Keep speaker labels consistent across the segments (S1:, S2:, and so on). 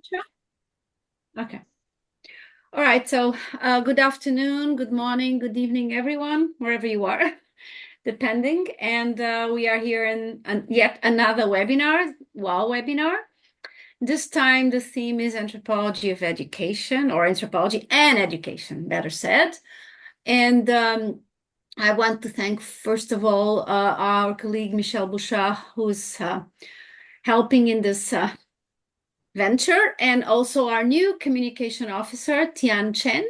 S1: Sure. Okay. All right. So, good afternoon, good morning, good evening, everyone, wherever you are, depending. And we are here in yet another webinar, WAU webinar. This time, the theme is anthropology of education, or anthropology and education, better said. And I want to thank, first of all, our colleague Michelle Bouchard, who's helping in this venture, and also our new communication officer, Tian Chen,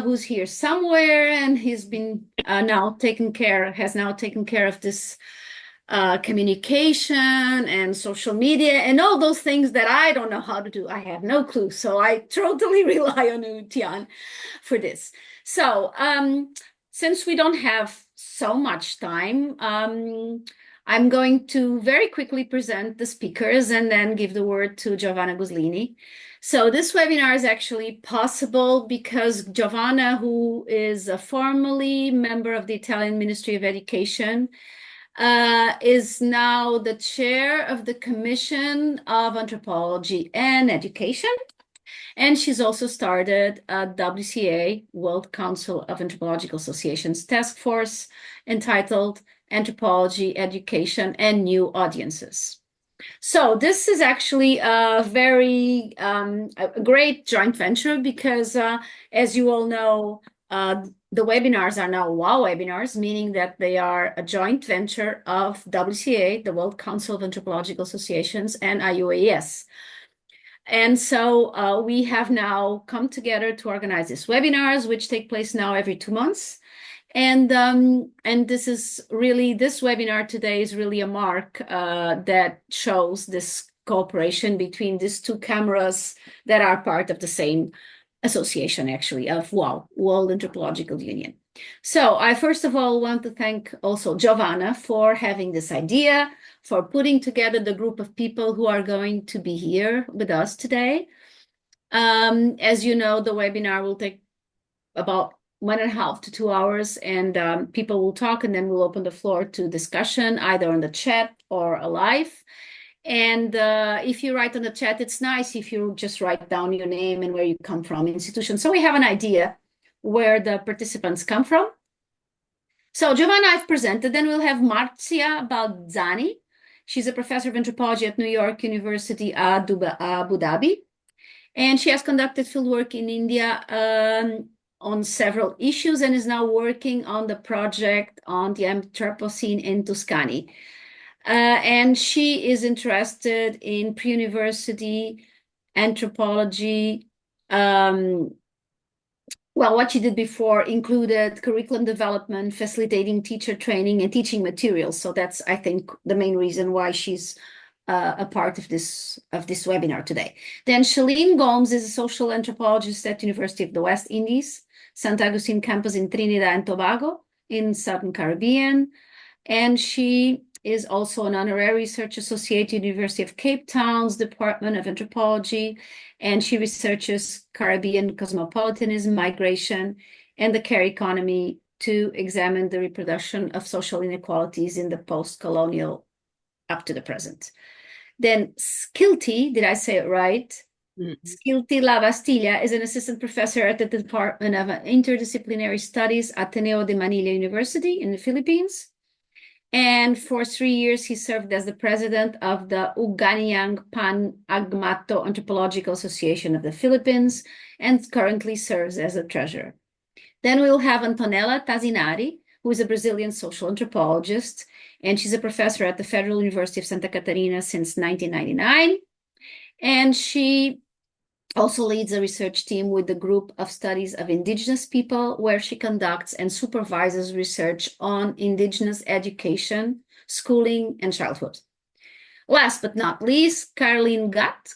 S1: who's here somewhere, and he's been has now taken care of this communication and social media and all those things that I don't know how to do. I have no clue. So I totally rely on you, Tian, for this. So since we don't have so much time, I'm going to very quickly present the speakers and then give the word to Giovanna Guslini. So this webinar is actually possible because Giovanna, who is a formerly member of the Italian Ministry of Education, is now the chair of the Commission of Anthropology and Education. And she's also started a WCA, World Council of Anthropological Associations task force entitled Anthropology, Education, and New Audiences. So this is actually a very a great joint venture because, as you all know, the webinars are now WOW webinars, meaning that they are a joint venture of WCA, the World Council of Anthropological Associations, and IUAS. And so we have now come together to organize these webinars, which take place now every 2 months. And this webinar today is really a mark that shows this cooperation between these two cameras that are part of the same association, actually, of WAU, World Anthropological Union. So I first of all want to thank also Giovanna for having this idea, for putting together the group of people who are going to be here with us today. As you know, the webinar will take about 1.5 to 2 hours, and people will talk, and then we'll open the floor to discussion, either on the chat or live. And if you write on the chat, it's nice if you just write down your name and where you come from, institution, so we have an idea where the participants come from. So Giovanna, I've presented. Then we'll have Marzia Balzani. She's a professor of anthropology at New York University, Abu Dhabi. And she has conducted fieldwork in India on several issues and is now working on the project on the Anthropocene in Tuscany. And she is interested in pre-university anthropology. Well, what she did before included curriculum development, facilitating teacher training, and teaching materials. So that's, I think, the main reason why she's a part of this webinar today. Then Shalene Gomes is a social anthropologist at University of the West Indies, St. Augustine campus in Trinidad and Tobago in Southern Caribbean. And she is also an honorary research associate at University of Cape Town's Department of Anthropology, and she researches Caribbean cosmopolitanism, migration, and the care economy to examine the reproduction of social inequalities in the post-colonial up to the present. Then Skilty, did I say it right? Skilty Lavastiglia is an assistant professor at the Department of Interdisciplinary Studies at Ateneo de Manila University in the Philippines. And for 3 years, he served as the president of the Uganyang Pan-Agmato Anthropological Association of the Philippines and currently serves as a treasurer. Then we'll have Antonella Tazinari, who is a Brazilian social anthropologist, and she's a professor at the Federal University of Santa Catarina since 1999. And she also leads a research team with the Group of Studies of Indigenous People, where she conducts and supervises research on Indigenous education, schooling, and childhood. Last but not least, Caroline Gatt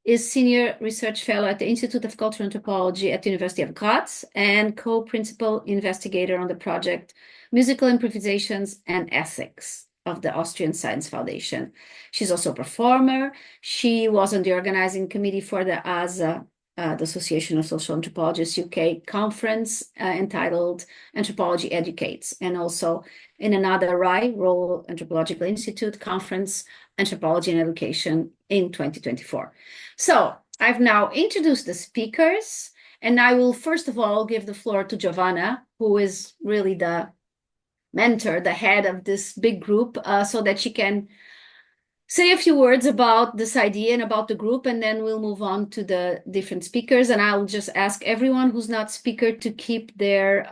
S1: is Senior Research Fellow at the Institute of Cultural Anthropology at the University of Graz and co-principal investigator on the project Musical Improvisations and Ethics of the Austrian Science Foundation. She's also a performer. She was on the organizing committee for the ASA the Association of Social Anthropologists UK conference entitled Anthropology Educates, and also in another RAI, Royal Anthropological Institute conference, Anthropology and Education in 2024. So I've now introduced the speakers, and I will first of all give the floor to Giovanna, who is really the mentor, the head of this big group, so that she can say a few words about this idea and about the group, and then we'll move on to the different speakers. And I'll just ask everyone who's not speaker to keep their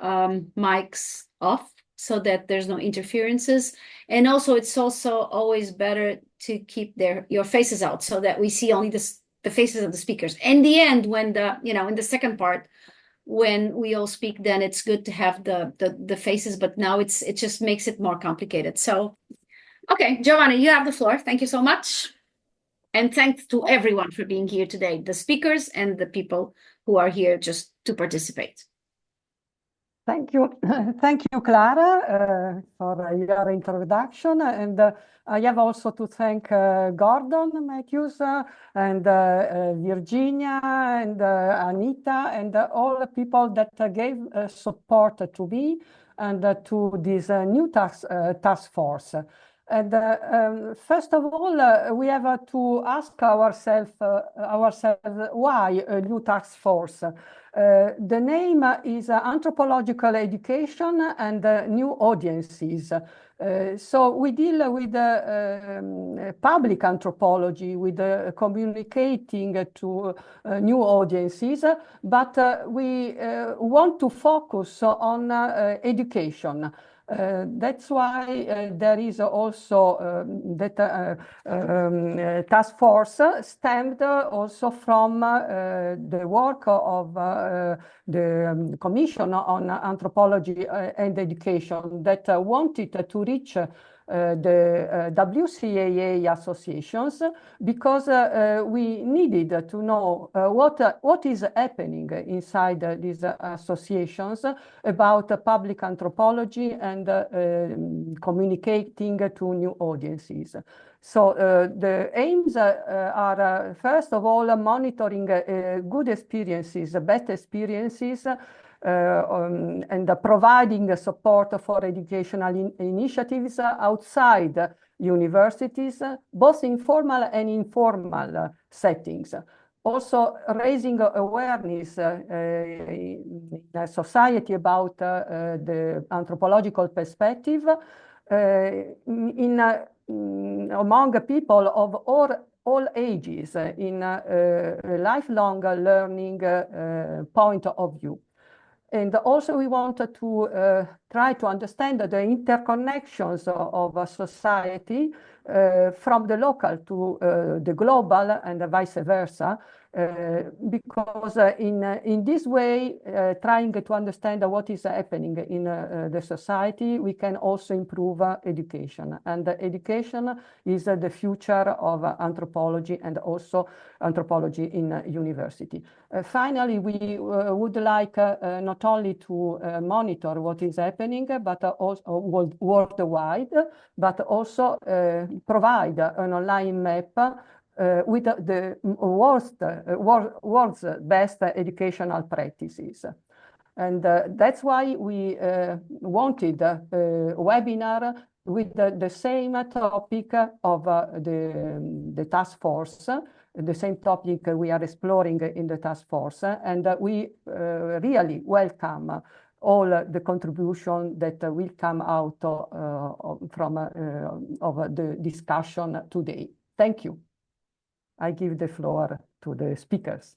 S1: mics off so that there's no interferences. And also, it's also always better to keep your faces out so that we see only the faces of the speakers. In the end, when in the second part, when we all speak, then it's good to have the faces, but now it just makes it more complicated. So okay, Giovanna, you have the floor. Thank you so much. And thanks to everyone for being here today, the speakers and the people who are here just to participate.
S2: Thank you. Thank you, Clara, for your introduction. And I have also to thank Gordon Matthews and Virginia and Anita and all the people that gave support to me and to this new task force. And first of all, we have to ask ourselves why a new task force. The name is Anthropological Education and New Audiences. So we deal with public anthropology, with communicating to new audiences, but we want to focus on education. That's why there is also that task force stemmed also from the work of the Commission on Anthropology and Education that wanted to reach the WCAA associations because we needed to know what is happening inside these associations about public anthropology and communicating to new audiences. So the aims are, first of all, monitoring good experiences, best experiences, and providing support for educational initiatives outside universities, both informal and informal settings. Also raising awareness in society about the anthropological perspective among people of all ages in a lifelong learning point of view. And also we wanted to try to understand the interconnections of society from the local to the global and vice versa, because in this way, trying to understand what is happening in the society, we can also improve education. And education is the future of anthropology and also anthropology in university. Finally, we would like not only to monitor what is happening, but also worldwide, but also provide an online map with the world's best educational practices. And that's why we wanted a webinar with the same topic of the task force, the same topic we are exploring in the task force. And we really welcome all the contribution that will come out from the discussion today. Thank you. I give the floor to the speakers.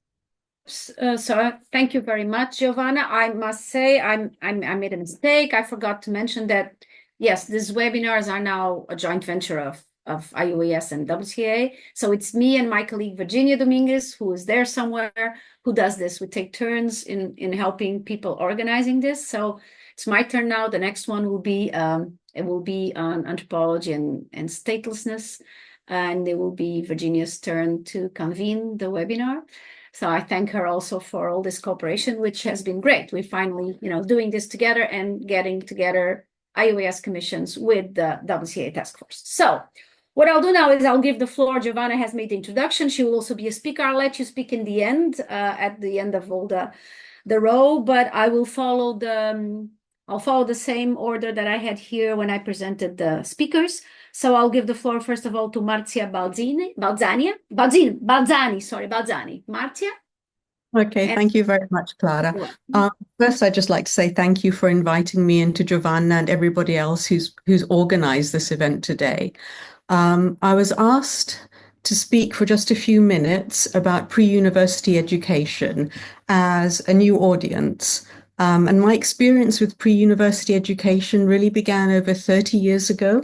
S1: So thank you very much, Giovanna. I must say I made a mistake. I forgot to mention that, yes, these webinars are now a joint venture of IUAS and WCA. So it's me and my colleague Virginia Dominguez, who is there somewhere, who does this. We take turns in helping people organizing this. So it's my turn now. The next one will be it will be on anthropology and statelessness. And it will be Virginia's turn to convene the webinar. So I thank her also for all this cooperation, which has been great. We finally, doing this together and getting together IUAS commissions with the WCA task force. So What I'll do now is I'll give the floor. Giovanna has made the introduction. She will also be a speaker. I'll let you speak in the end, at the end of all the row, but I will follow I'll follow the same order that I had here when I presented the speakers. So I'll give the floor first of all to Marzia Balzani. Marzia.
S3: Okay,
S1: And
S3: thank you very much, Clara. First, I'd just like to say thank you for inviting me and to Giovanna and everybody else who's organized this event today. I was asked to speak for just a few minutes about pre-university education as a new audience. And my experience with pre-university education really began over 30 years ago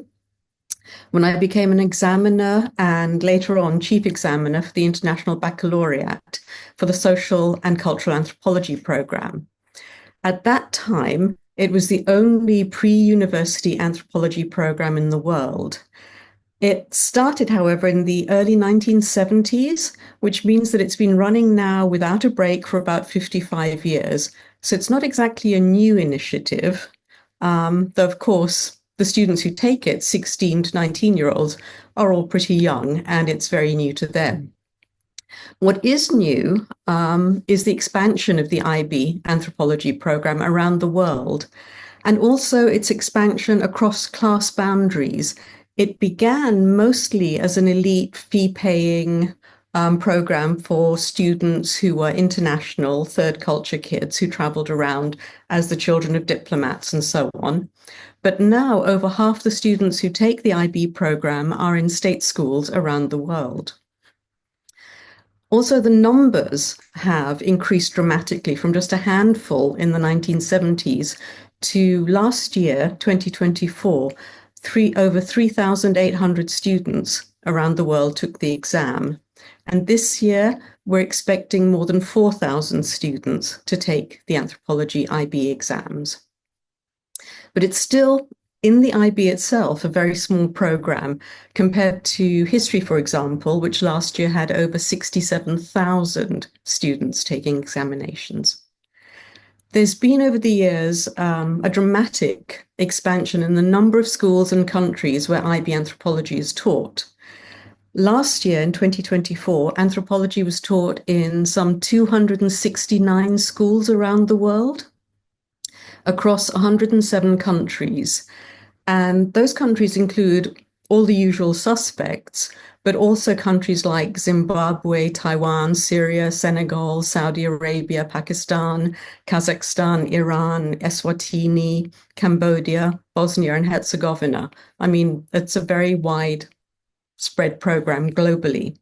S3: when I became an examiner and later on chief examiner for the International Baccalaureate for the Social and Cultural Anthropology program. At that time, it was the only pre-university anthropology program in the world. It started, however, in the early 1970s, which means that it's been running now without a break for about 55 years. So it's not exactly a new initiative, though, of course, the students who take it, 16 to 19-year-olds, are all pretty young, and it's very new to them. What is new is the expansion of the IB anthropology program around the world, and also its expansion across class boundaries. It began mostly as an elite fee-paying program for students who were international third culture kids who traveled around as the children of diplomats and so on. But now over half the students who take the IB program are in state schools around the world. Also, the numbers have increased dramatically from just a handful in the 1970s to last year, 2024, over 3,800 students around the world took the exam. And this year, we're expecting more than 4,000 students to take the anthropology IB exams. But it's still, in the IB itself, a very small program compared to history, for example, which last year had over 67,000 students taking examinations. There's been over the years a dramatic expansion in the number of schools and countries where IB anthropology is taught. Last year, in 2024, anthropology was taught in some 269 schools around the world across 107 countries. And those countries include all the usual suspects, but also countries like Zimbabwe, Taiwan, Syria, Senegal, Saudi Arabia, Pakistan, Kazakhstan, Iran, Eswatini, Cambodia, Bosnia and Herzegovina. I mean, it's a very widespread program globally.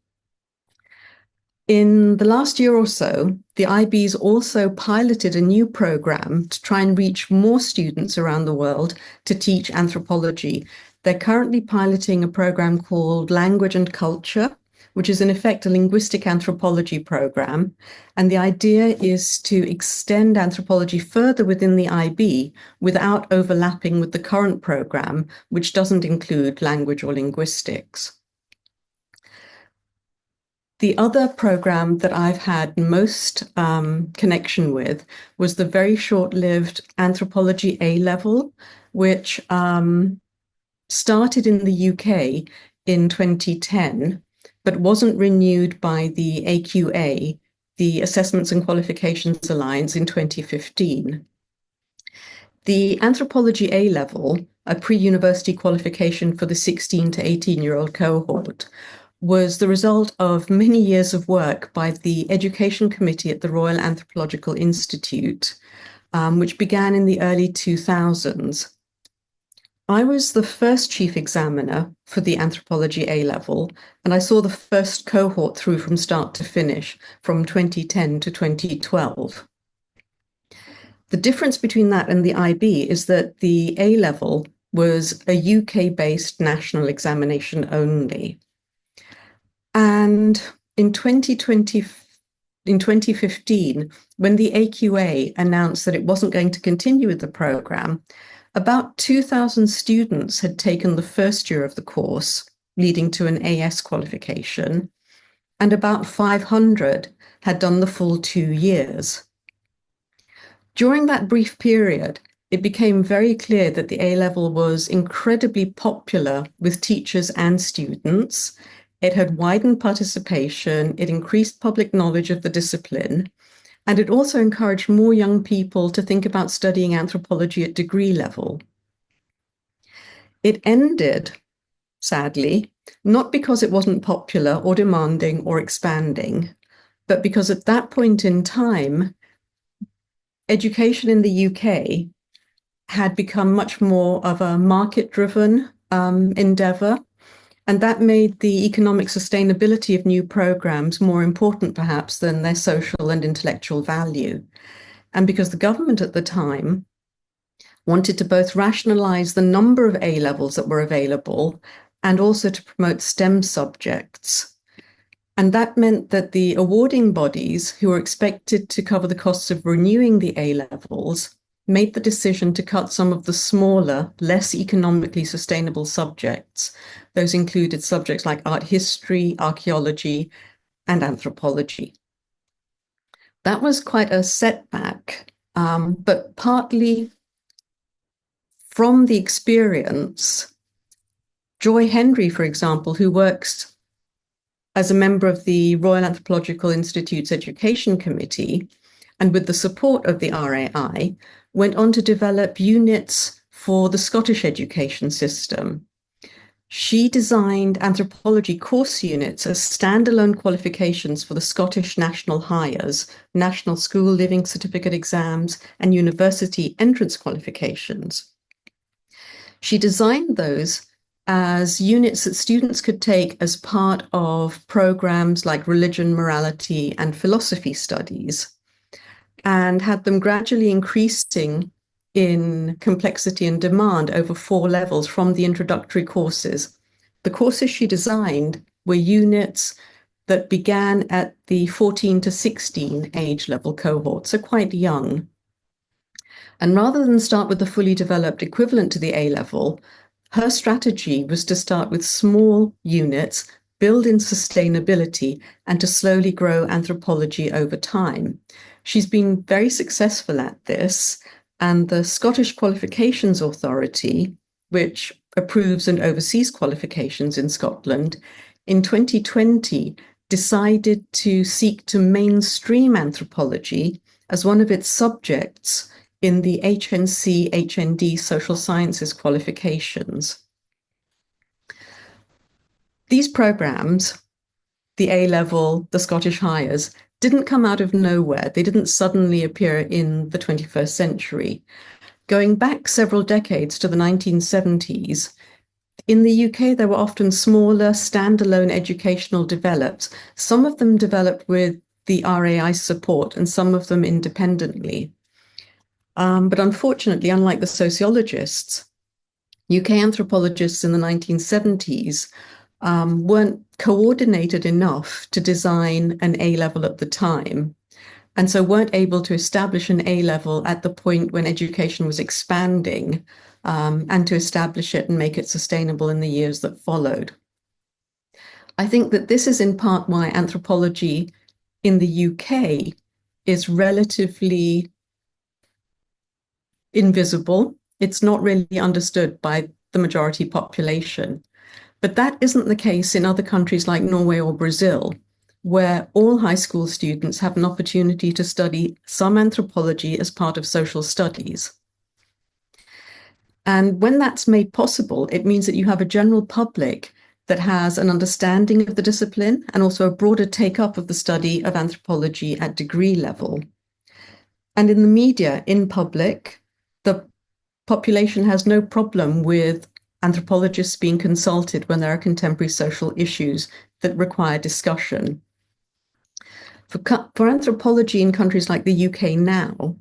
S3: In the last year or so, the IB's also piloted a new program to try and reach more students around the world to teach anthropology. They're currently piloting a program called Language and Culture, which is in effect a linguistic anthropology program. And the idea is to extend anthropology further within the IB without overlapping with the current program, which doesn't include language or linguistics. The other program that I've had most connection with was the very short-lived Anthropology A-level, which started in the UK in 2010, but wasn't renewed by the AQA, the Assessments and Qualifications Alliance, in 2015. The Anthropology A-level, a pre-university qualification for the 16 to 18-year-old cohort, was the result of many years of work by the Education Committee at the Royal Anthropological Institute, which began in the early 2000s. I was the first chief examiner for the Anthropology A-level, and I saw the first cohort through from start to finish from 2010 to 2012. The difference between that and the IB is that the A-level was a UK-based national examination only. And in 2015, when the AQA announced that it wasn't going to continue with the program, about 2,000 students had taken the first year of the course, leading to an AS qualification, and about 500 had done the full 2 years. During that brief period, it became very clear that the A-level was incredibly popular with teachers and students. It had widened participation, it increased public knowledge of the discipline, and it also encouraged more young people to think about studying anthropology at degree level. It ended, sadly, not because it wasn't popular or demanding or expanding, but because at that point in time, education in the UK had become much more of a market-driven endeavor, and that made the economic sustainability of new programs more important, perhaps, than their social and intellectual value. And because the government at the time wanted to both rationalize the number of A levels that were available and also to promote STEM subjects. And that meant that the awarding bodies, who were expected to cover the costs of renewing the A levels, made the decision to cut some of the smaller, less economically sustainable subjects. Those included subjects like art history, archaeology, and anthropology. That was quite a setback, but partly from the experience, Joy Hendry, for example, who works as a member of the Royal Anthropological Institute's Education Committee, and with the support of the RAI, went on to develop units for the Scottish education system. She designed anthropology course units as standalone qualifications for the Scottish national hires, national school living certificate exams, and university entrance qualifications. She designed those as units that students could take as part of programs like religion, morality, and philosophy studies, and had them gradually increasing in complexity and demand over 4 levels from the introductory courses. The courses she designed were units that began at the 14 to 16 age level cohort, so quite young. And rather than start with the fully developed equivalent to the A level, her strategy was to start with small units, build in sustainability, and to slowly grow anthropology over time. She's been very successful at this, and the Scottish Qualifications Authority, which approves and oversees qualifications in Scotland, in 2020 decided to seek to mainstream anthropology as one of its subjects in the HNC, HND social sciences qualifications. These programs, the A-level, the Scottish hires, didn't come out of nowhere. They didn't suddenly appear in the 21st century. Going back several decades to the 1970s, in the UK, there were often smaller, standalone educational develops. Some of them developed with the RAI support and some of them independently. But unfortunately, unlike the sociologists, UK anthropologists in the 1970s weren't coordinated enough to design an A-level at the time, and so weren't able to establish an A-level at the point when education was expanding, and to establish it and make it sustainable in the years that followed. I think that this is in part why anthropology in the UK is relatively invisible. It's not really understood by the majority population. But that isn't the case in other countries like Norway or Brazil, where all high school students have an opportunity to study some anthropology as part of social studies. And when that's made possible, it means that you have a general public that has an understanding of the discipline and also a broader take-up of the study of anthropology at degree level. And in the media, in public, the population has no problem with anthropologists being consulted when there are contemporary social issues that require discussion. For anthropology in countries like the UK now,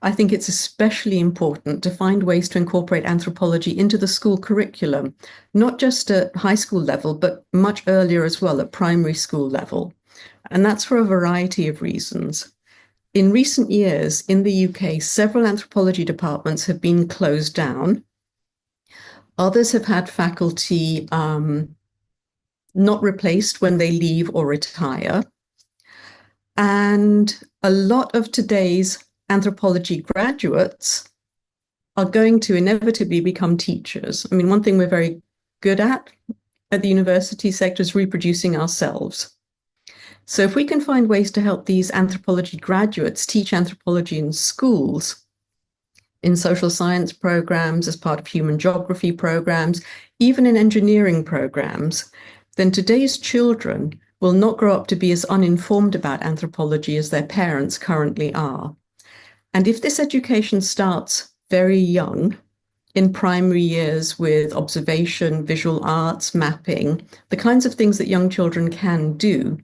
S3: I think it's especially important to find ways to incorporate anthropology into the school curriculum, not just at high school level, but much earlier as well, at primary school level. And that's for a variety of reasons. In recent years, in the UK, several anthropology departments have been closed down. Others have had faculty not replaced when they leave or retire. And a lot of today's anthropology graduates are going to inevitably become teachers. I mean, one thing we're very good at the university sector is reproducing ourselves. So if we can find ways to help these anthropology graduates teach anthropology in schools, in social science programs, as part of human geography programs, even in engineering programs, then today's children will not grow up to be as uninformed about anthropology as their parents currently are. And if this education starts very young, in primary years with observation, visual arts, mapping, the kinds of things that young children can do,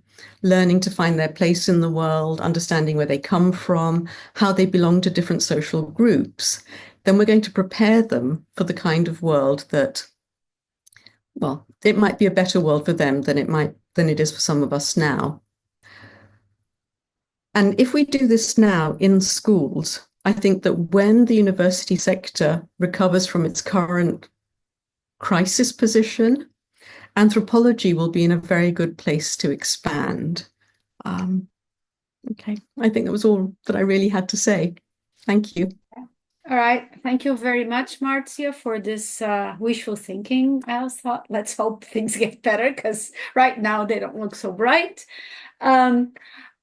S3: learning to find their place in the world, understanding where they come from, how they belong to different social groups, then we're going to prepare them for the kind of world that, well, it might be a better world for them than it is for some of us now. And if we do this now in schools, I think that when the university sector recovers from its current crisis position, anthropology will be in a very good place to expand. Okay, I think that was all that I really had to say. Thank you.
S1: All right. Thank you very much, Marcia, for this wishful thinking. I thought, let's hope things get better because right now they don't look so bright.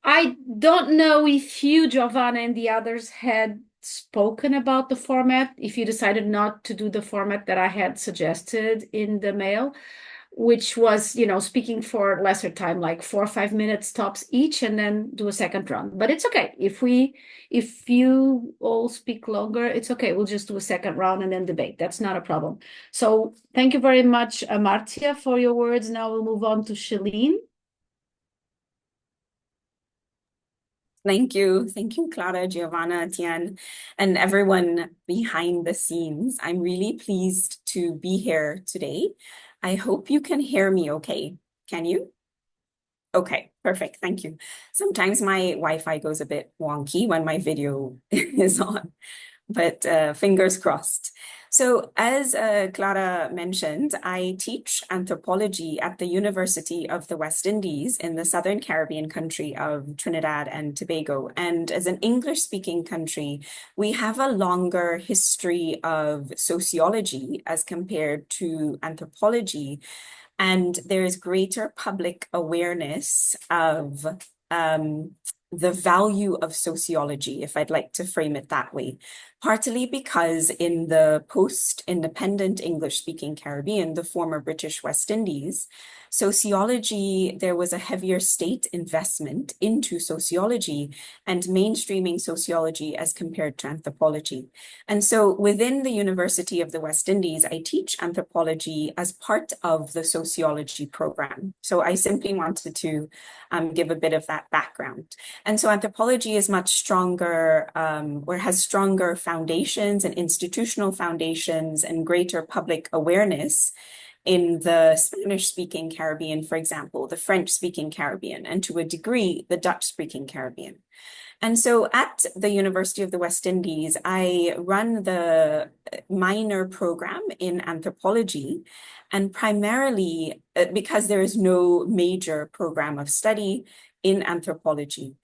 S1: I don't know if you, Giovanna, and the others had spoken about the format, if you decided not to do the format that I had suggested in the mail, which was, speaking for lesser time, like 4 or 5 minutes tops each, and then do a second round. But it's okay. If you all speak longer, it's okay. We'll just do a second round and then debate. That's not a problem. So thank you very much, Marcia, for your words. Now we'll move on to Shalene.
S4: Thank you. Thank you, Clara, Giovanna, Tian, and everyone behind the scenes. I'm really pleased to be here today. I hope you can hear me okay. Can you? Okay, perfect. Thank you. Sometimes my Wi-Fi goes a bit wonky when my video is on, but fingers crossed. So as Clara mentioned, I teach anthropology at the University of the West Indies in the Southern Caribbean country of Trinidad and Tobago. And as an English-speaking country, we have a longer history of sociology as compared to anthropology. And there is greater public awareness of the value of sociology, if I'd like to frame it that way, partly because in the post-independent English-speaking Caribbean, the former British West Indies, sociology, there was a heavier state investment into sociology and mainstreaming sociology as compared to anthropology. And so within the University of the West Indies, I teach anthropology as part of the sociology program. So I simply wanted to give a bit of that background. And so anthropology is much stronger, or has stronger foundations and institutional foundations and greater public awareness in the Spanish-speaking Caribbean, for example, the French-speaking Caribbean, and to a degree, the Dutch-speaking Caribbean. And so at the University of the West Indies, I run the minor program in anthropology, and primarily because there is no major program of study in anthropology.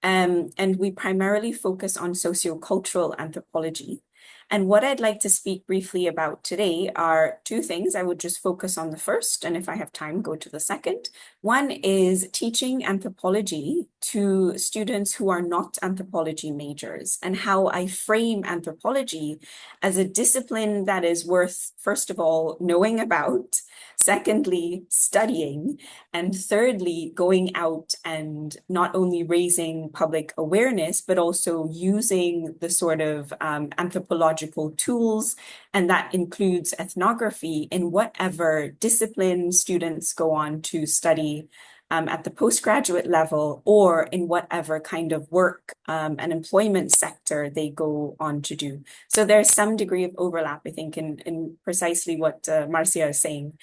S4: And we primarily focus on sociocultural anthropology. And what I'd like to speak briefly about today are two things. I would just focus on the first, and if I have time, go to the second. One is teaching anthropology to students who are not anthropology majors, and how I frame anthropology as a discipline that is worth, first of all, knowing about, secondly, studying, and thirdly, going out and not only raising public awareness, but also using the sort of anthropological tools, and that includes ethnography in whatever discipline students go on to study at the postgraduate level, or in whatever kind of work and employment sector they go on to do. So there's some degree of overlap, I think, in precisely what Marcia is saying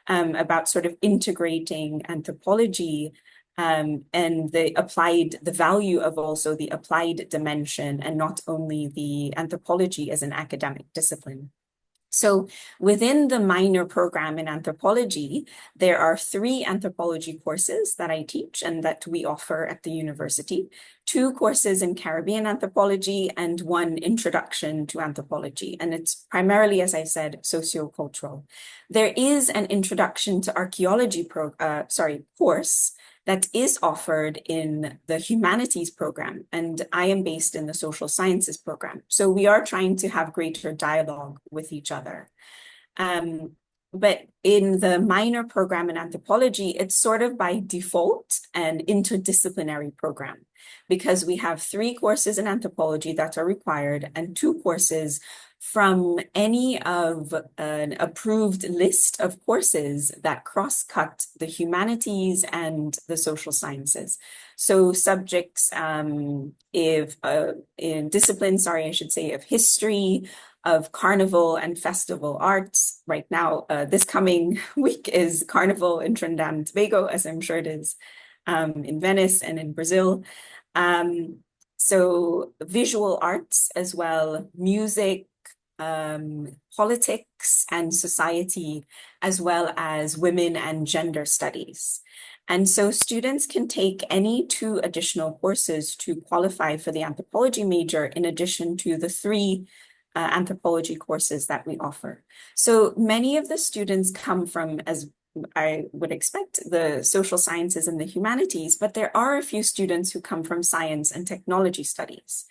S4: about sort of integrating anthropology and the value of also the applied dimension, and not only the anthropology as an academic discipline. So within the minor program in anthropology, there are 3 anthropology courses that I teach and that we offer at the university, 2 courses in Caribbean anthropology and 1 introduction to anthropology. And it's primarily, as I said, sociocultural. There is an introduction to archaeology course that is offered in the humanities program, and I am based in the social sciences program. So we are trying to have greater dialogue with each other. But in the minor program in anthropology, it's sort of by default an interdisciplinary program, because we have 3 courses in anthropology that are required and 2 courses from any of an approved list of courses that cross-cut the humanities and the social sciences. So subjects in disciplines, I should say, of history, of carnival and festival arts. Right now, this coming week is Carnival in Trinidad and Tobago, as I'm sure it is in Venice and in Brazil. So visual arts as well, music, politics and society, as well as women and gender studies. And so students can take any 2 additional courses to qualify for the anthropology major, in addition to the 3 anthropology courses that we offer. So many of the students come from, as I would expect, the social sciences and the humanities, but there are a few students who come from science and technology studies.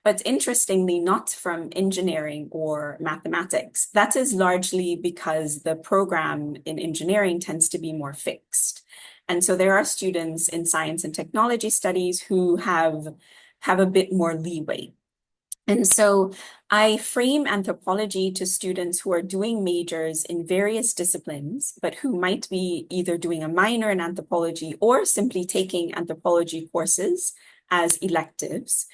S4: But interestingly, not from engineering or mathematics. That is largely because the program in engineering tends to be more fixed. And so there are students in science and technology studies who have a bit more leeway. And so I frame anthropology to students who are doing majors in various disciplines, but who might be either doing a minor in anthropology or simply taking anthropology courses as electives,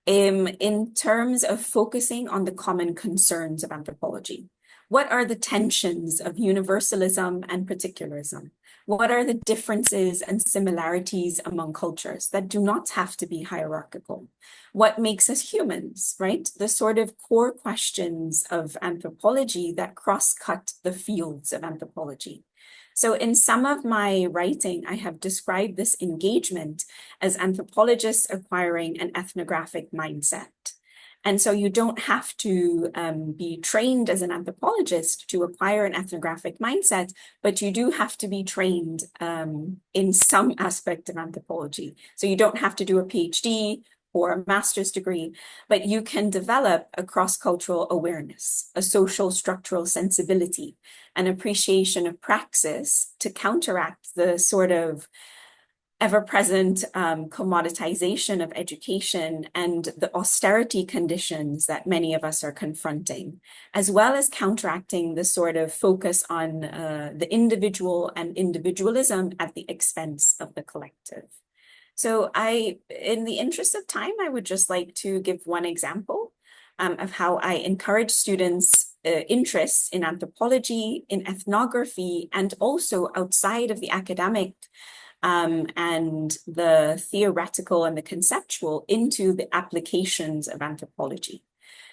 S4: in terms of focusing on the common concerns of anthropology. What are the tensions of universalism and particularism? What are the differences and similarities among cultures that do not have to be hierarchical? What makes us humans, right? The sort of core questions of anthropology that cross-cut the fields of anthropology. So in some of my writing, I have described this engagement as anthropologists acquiring an ethnographic mindset. And so you don't have to be trained as an anthropologist to acquire an ethnographic mindset, but you do have to be trained in some aspect of anthropology. So you don't have to do a PhD or a master's degree, but you can develop a cross-cultural awareness, a social structural sensibility, an appreciation of praxis to counteract the sort of ever-present commoditization of education and the austerity conditions that many of us are confronting, as well as counteracting the sort of focus on the individual and individualism at the expense of the collective. So in the interest of time, I would just like to give one example of how I encourage students' interests in anthropology, in ethnography, and also outside of the academic and the theoretical and the conceptual into the applications of anthropology.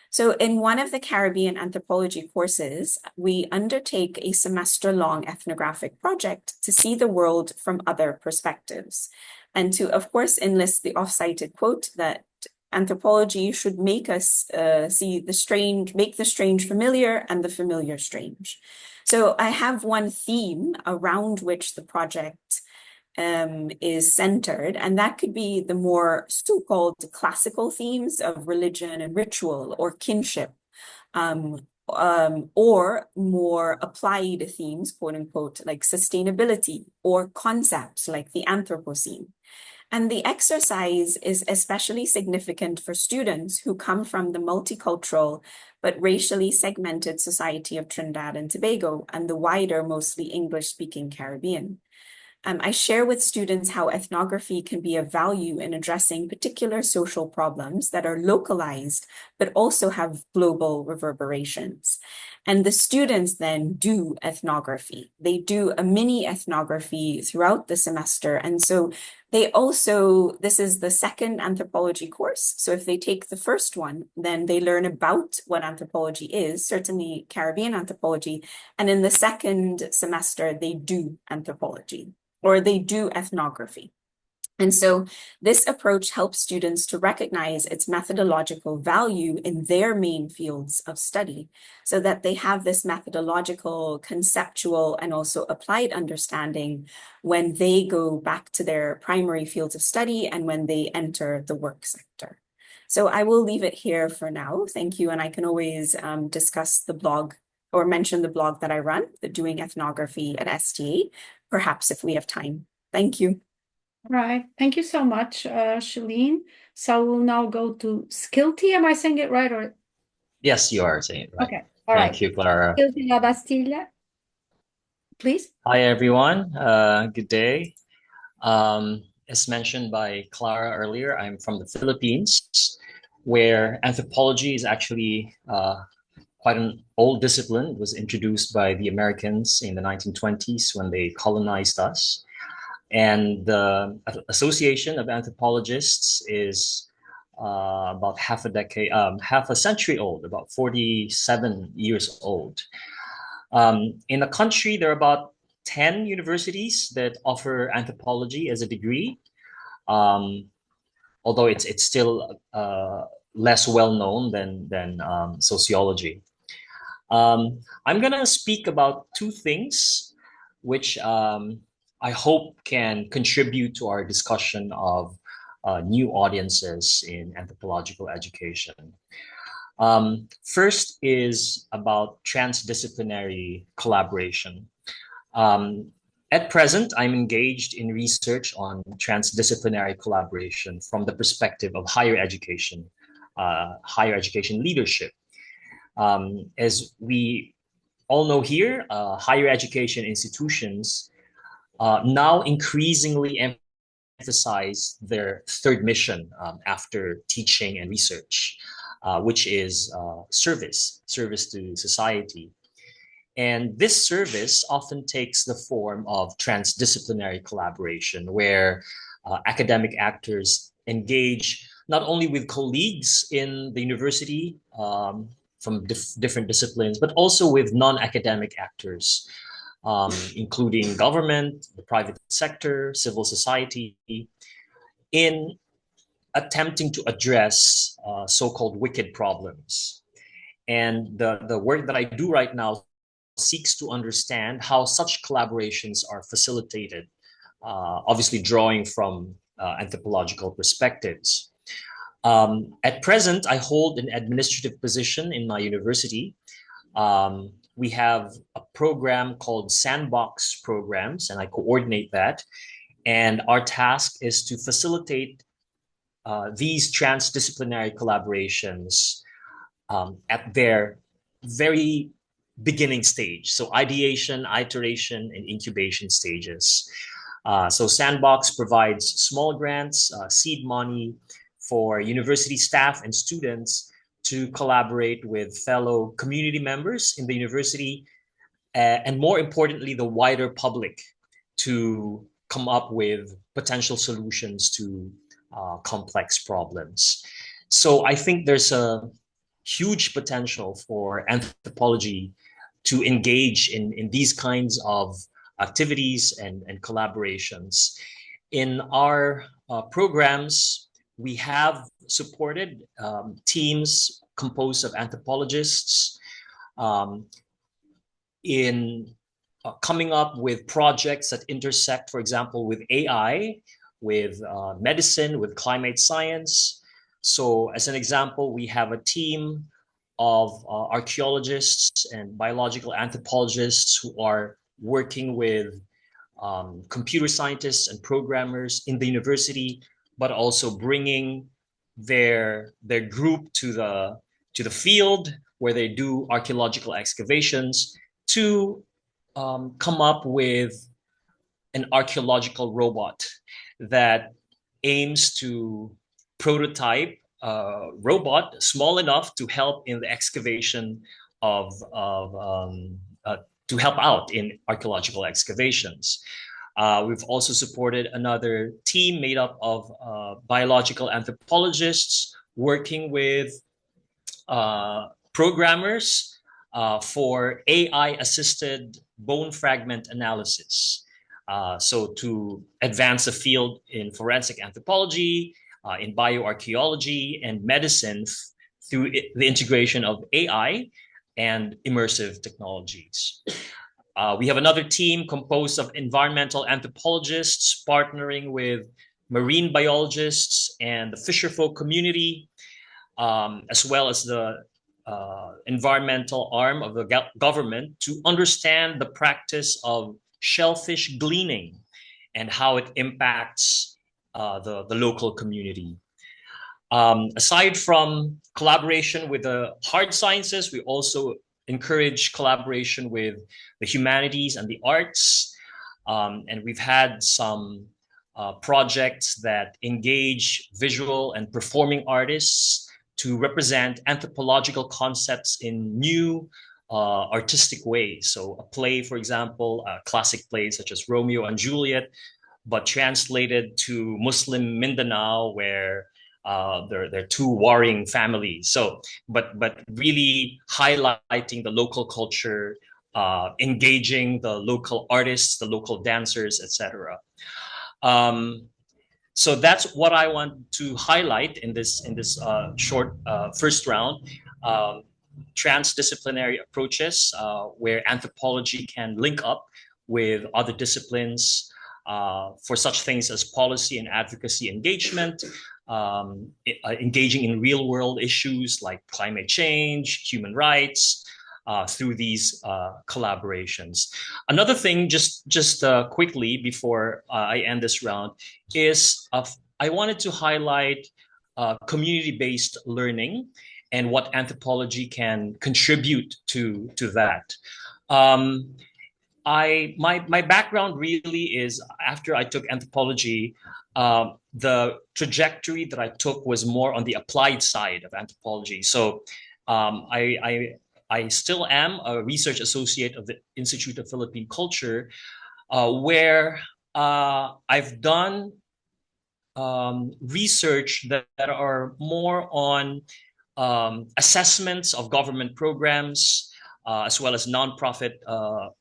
S4: So in one of the Caribbean anthropology courses, we undertake a semester-long ethnographic project to see the world from other perspectives, and to, of course, enlist the oft-cited quote that anthropology should make us make the strange familiar and the familiar strange. So I have one theme around which the project is centered, and that could be the more so-called classical themes of religion and ritual or kinship, or more applied themes, quote unquote, like sustainability, or concepts like the Anthropocene. And the exercise is especially significant for students who come from the multicultural but racially segmented society of Trinidad and Tobago and the wider, mostly English-speaking Caribbean. I share with students how ethnography can be of value in addressing particular social problems that are localized, but also have global reverberations. And the students then do ethnography. They do a mini ethnography throughout the semester. And so This is the second anthropology course. So if they take the first one, then they learn about what anthropology is, certainly Caribbean anthropology. And in the second semester, they do anthropology or they do ethnography. And so this approach helps students to recognize its methodological value in their main fields of study so that they have this methodological, conceptual, and also applied understanding when they go back to their primary fields of study and when they enter the work sector. So I will leave it here for now. Thank you. And I can always discuss the blog or mention the blog that I run, the Doing Ethnography at STA, perhaps if we have time. Thank you.
S1: All right. Thank you so much, Shalene. So we'll now go to Skilty. Am I saying it right? Or
S5: Yes, you are saying it right.
S1: okay. All right.
S5: Thank you, Clara.
S1: Skilty La Bastilla, please.
S5: Hi, everyone. Good day. As mentioned by Clara earlier, I'm from the Philippines, where anthropology is actually quite an old discipline. It was introduced by the Americans in the 1920s when they colonized us. And the Association of Anthropologists is about half a century old, about 47 years old. In the country, there are about 10 universities that offer anthropology as a degree, although it's still less well known than sociology. I'm gonna speak about two things, which I hope can contribute to our discussion of new audiences in anthropological education. First is about transdisciplinary collaboration. At present, I'm engaged in research on transdisciplinary collaboration from the perspective of higher education leadership. As we all know here, higher education institutions now increasingly emphasize their third mission after teaching and research, which is service to society. And this service often takes the form of transdisciplinary collaboration, where academic actors engage not only with colleagues in the university from different disciplines, but also with non-academic actors, including government, the private sector, civil society, in attempting to address so-called wicked problems. And the work that I do right now seeks to understand how such collaborations are facilitated, obviously drawing from anthropological perspectives. At present, I hold an administrative position in my university. We have a program called Sandbox Programs, and I coordinate that. And our task is to facilitate these transdisciplinary collaborations at their very beginning stage. So ideation, iteration, and incubation stages. So Sandbox provides small grants, seed money for university staff and students to collaborate with fellow community members in the university, and more importantly, the wider public, to come up with potential solutions to complex problems. So I think there's a huge potential for anthropology to engage in these kinds of activities and collaborations. In our programs, we have supported teams composed of anthropologists in coming up with projects that intersect, for example, with AI, with medicine, with climate science. So as an example, we have a team of archaeologists and biological anthropologists who are working with computer scientists and programmers in the university, but also bringing their group to the field where they do archaeological excavations to come up with an archaeological robot that aims to prototype a robot small enough to help in the excavation to help out in archaeological excavations. We've also supported another team made up of biological anthropologists working with programmers for AI-assisted bone fragment analysis. So to advance the field in forensic anthropology, in bioarchaeology, and medicine through the integration of AI and immersive technologies. We have another team composed of environmental anthropologists partnering with marine biologists and the fisherfolk community, as well as the environmental arm of the government to understand the practice of shellfish gleaning and how it impacts the local community. Aside from collaboration with the hard sciences, we also encourage collaboration with the humanities and the arts. And we've had some projects that engage visual and performing artists to represent anthropological concepts in new artistic ways. So a play, for example, a classic play such as Romeo and Juliet, but translated to Muslim Mindanao, where they're two warring families. So, but really highlighting the local culture, engaging the local artists, the local dancers, etc. So that's what I want to highlight in this short first round. Transdisciplinary approaches where anthropology can link up with other disciplines for such things as policy and advocacy engagement, engaging in real world issues like climate change, human rights, through these collaborations. Another thing, just quickly before I end this round, is I wanted to highlight community-based learning and what anthropology can contribute to that. My background really is, after I took anthropology, the trajectory that I took was more on the applied side of anthropology. So I still am a research associate of the Institute of Philippine Culture, where I've done research that are more on assessments of government programs, as well as nonprofit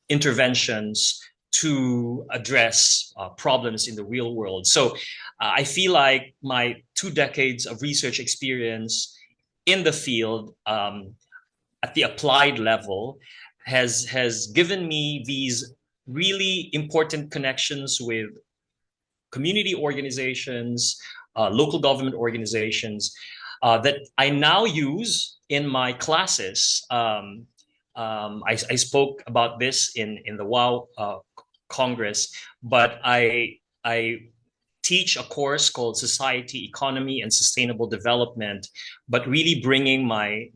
S5: interventions to address problems in the real world. So I feel like my 2 decades of research experience in the field at the applied level has given me these really important connections with community organizations, local government organizations that I now use in my classes. I spoke about this in the WAU Congress, but I teach a course called Society, Economy, and Sustainable Development, but really bringing my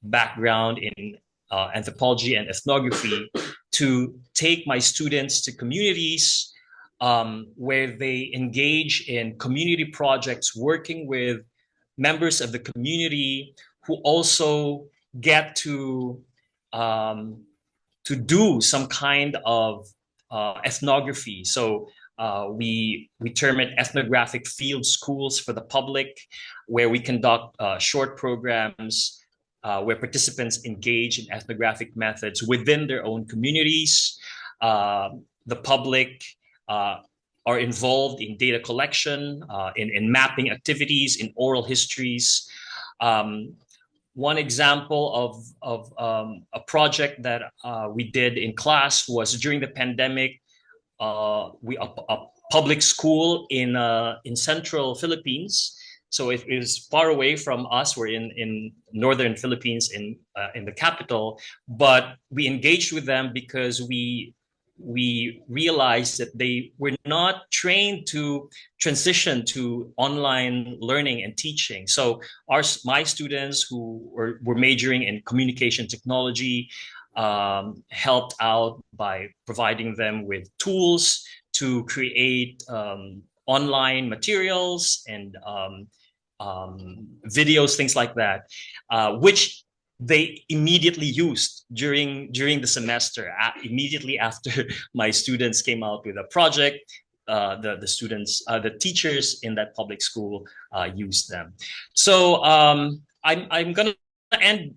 S5: background in anthropology and ethnography to take my students to communities where they engage in community projects, working with members of the community who also get to do some kind of ethnography. So we term it ethnographic field schools for the public, where we conduct short programs where participants engage in ethnographic methods within their own communities. The public are involved in data collection, in mapping activities, in oral histories. One example of a project that we did in class was during the pandemic. A public school in central Philippines. So it is far away from us. We're in northern Philippines, in the capital, but we engaged with them because we realized that they were not trained to transition to online learning and teaching. So my students who were majoring in communication technology helped out by providing them with tools to create online materials and videos, things like that, which they immediately used during the semester. Immediately after my students came out with a project, the students, the teachers in that public school used them. So I'm gonna end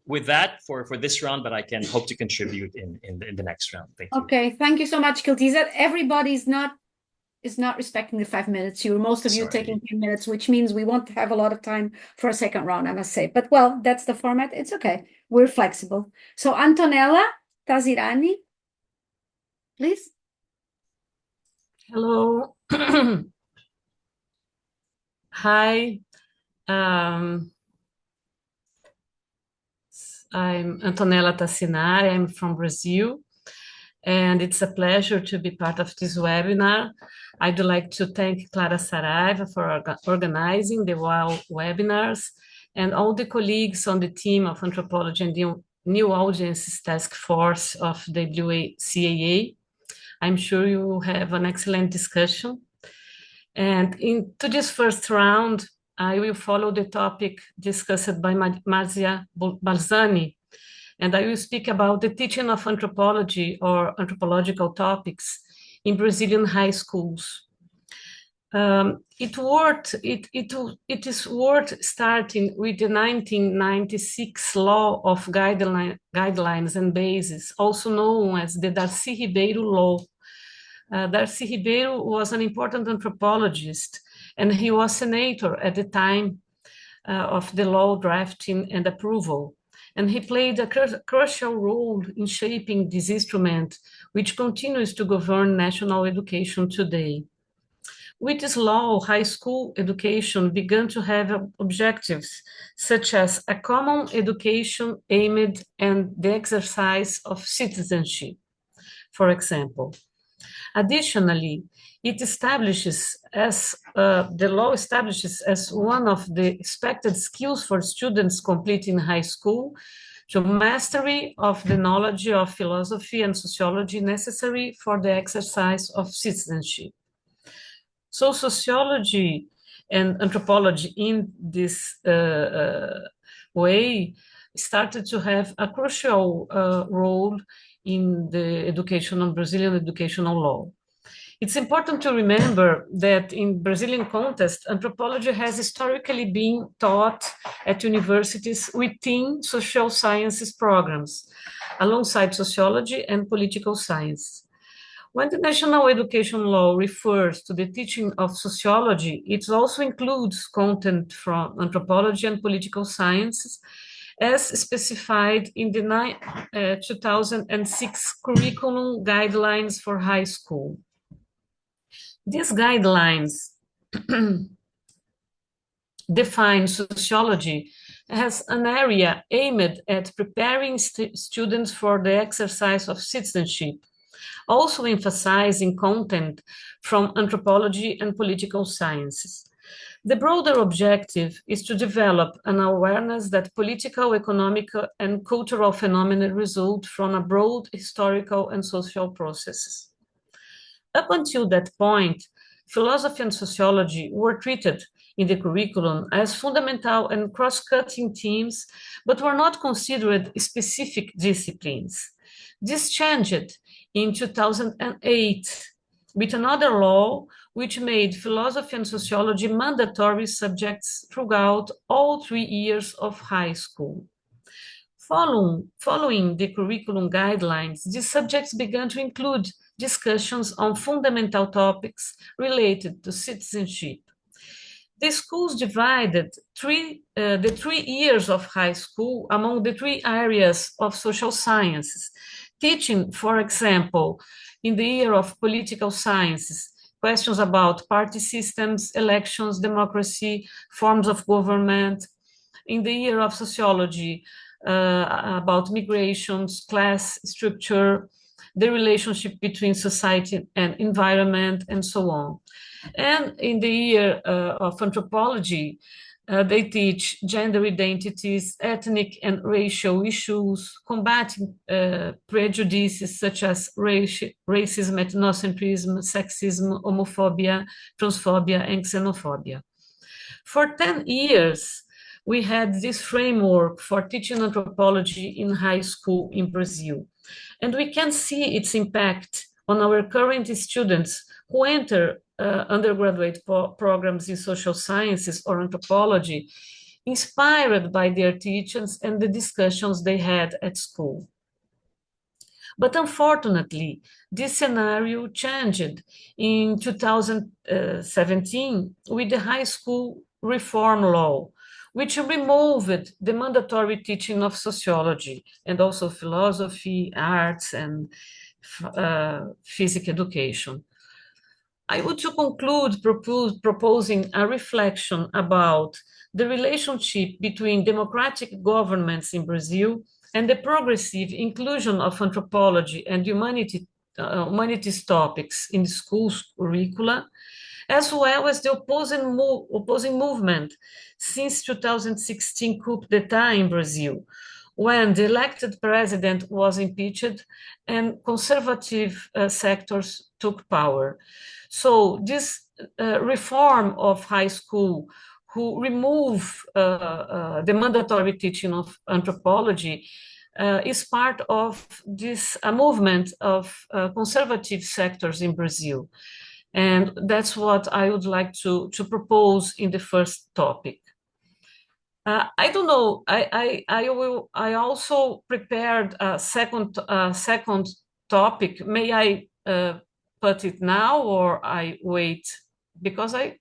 S5: with that for this round, but I can hope to contribute in the next round. Thank you.
S1: Okay, thank you so much, Kiltiza. Everybody is not respecting the 5 minutes. Most of you
S5: Sorry.
S1: taking 10 minutes, which means we won't have a lot of time for a second round, I must say. But well, that's the format. It's okay. We're flexible. So Antonella Tazirani, please.
S6: Hello. Hi. I'm Antonella Tassinari. I'm from Brazil, and it's a pleasure to be part of this webinar. I'd like to thank Clara Saraiva for organizing the WAU webinars and all the colleagues on the team of Anthropology and the New Audiences Task Force of WACAA. I'm sure you will have an excellent discussion. And into this first round, I will follow the topic discussed by Marzia Balzani, and I will speak about the teaching of anthropology or anthropological topics in Brazilian high schools. It is worth starting with the 1996 Law of Guidelines and Bases, also known as the Darcy Ribeiro Law. Darcy Ribeiro was an important anthropologist, and he was senator at the time of the law drafting and approval. And he played a crucial role in shaping this instrument, which continues to govern national education today. With this law, high school education began to have objectives such as a common education aimed at the exercise of citizenship, for example. Additionally, it establishes the law establishes as one of the expected skills for students completing high school to mastery of the knowledge of philosophy and sociology necessary for the exercise of citizenship. So sociology and anthropology in this way started to have a crucial role in the educational Brazilian educational law. It's important to remember that in Brazilian context, anthropology has historically been taught at universities within social sciences programs, alongside sociology and political science. When the National Education Law refers to the teaching of sociology, it also includes content from anthropology and political sciences, as specified in the 2006 Curriculum Guidelines for High School. These guidelines define sociology as an area aimed at preparing students for the exercise of citizenship, also emphasizing content from anthropology and political sciences. The broader objective is to develop an awareness that political, economic, and cultural phenomena result from a broad historical and social processes. Up until that point, philosophy and sociology were treated in the curriculum as fundamental and cross-cutting themes, but were not considered specific disciplines. This changed in 2008 with another law which made philosophy and sociology mandatory subjects throughout all 3 years of high school. Following the curriculum guidelines, these subjects began to include discussions on fundamental topics related to citizenship. The schools divided the 3 years of high school among the 3 areas of social sciences, teaching, for example, in the year of political sciences, questions about party systems, elections, democracy, forms of government. In the year of sociology, about migrations, class structure, the relationship between society and environment, and so on. And in the year of anthropology, they teach gender identities, ethnic and racial issues, combating prejudices such as racism, ethnocentrism, sexism, homophobia, transphobia, and xenophobia. For 10 years, we had this framework for teaching anthropology in high school in Brazil. And we can see its impact on our current students who enter undergraduate programs in social sciences or anthropology, inspired by their teachers and the discussions they had at school. But unfortunately, this scenario changed in 2017 with the high school reform law, which removed the mandatory teaching of sociology and also philosophy, arts, and physical education. I would to conclude proposing a reflection about the relationship between democratic governments in Brazil and the progressive inclusion of anthropology and humanities topics in schools curricula, as well as the opposing movement since 2016 coup d'etat in Brazil, when the elected president was impeached and conservative sectors took power. So this reform of high school, who remove the mandatory teaching of anthropology, is part of this movement of conservative sectors in Brazil. And that's what I would like to propose in the first topic. I don't know. I also prepared a second topic. May I put it now or I wait? Because I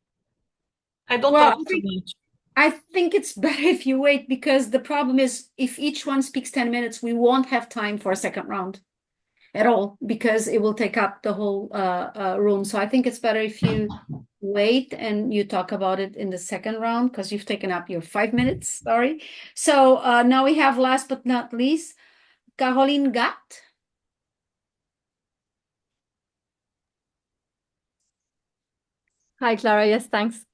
S6: don't
S1: Well,
S6: talk too much.
S1: I think it's better if you wait, because the problem is if each one speaks 10 minutes, we won't have time for a second round at all, because it will take up the whole room. So I think it's better if you wait and you talk about it in the second round, because you've taken up your 5 minutes. Sorry. So now we have, last but not least, Caroline Gatt.
S7: Hi, Clara. Yes, thanks.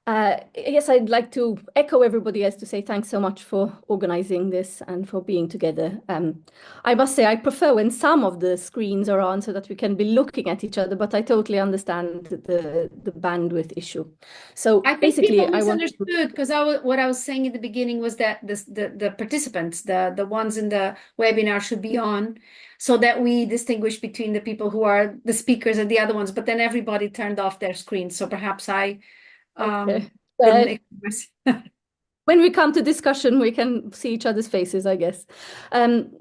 S7: Yes, I'd like to echo everybody else to say thanks so much for organizing this and for being together. I must say I prefer when some of the screens are on so that we can be looking at each other, but I totally understand the bandwidth issue. So
S1: I think
S7: basically,
S1: people
S7: I want
S1: misunderstood, because what I was saying in the beginning was that the participants, the ones in the webinar, should be on, so that we distinguish between the people who are the speakers and the other ones. But then everybody turned off their screen, so perhaps I
S7: Okay.
S1: didn't express.
S7: When we come to discussion, we can see each other's faces, I guess.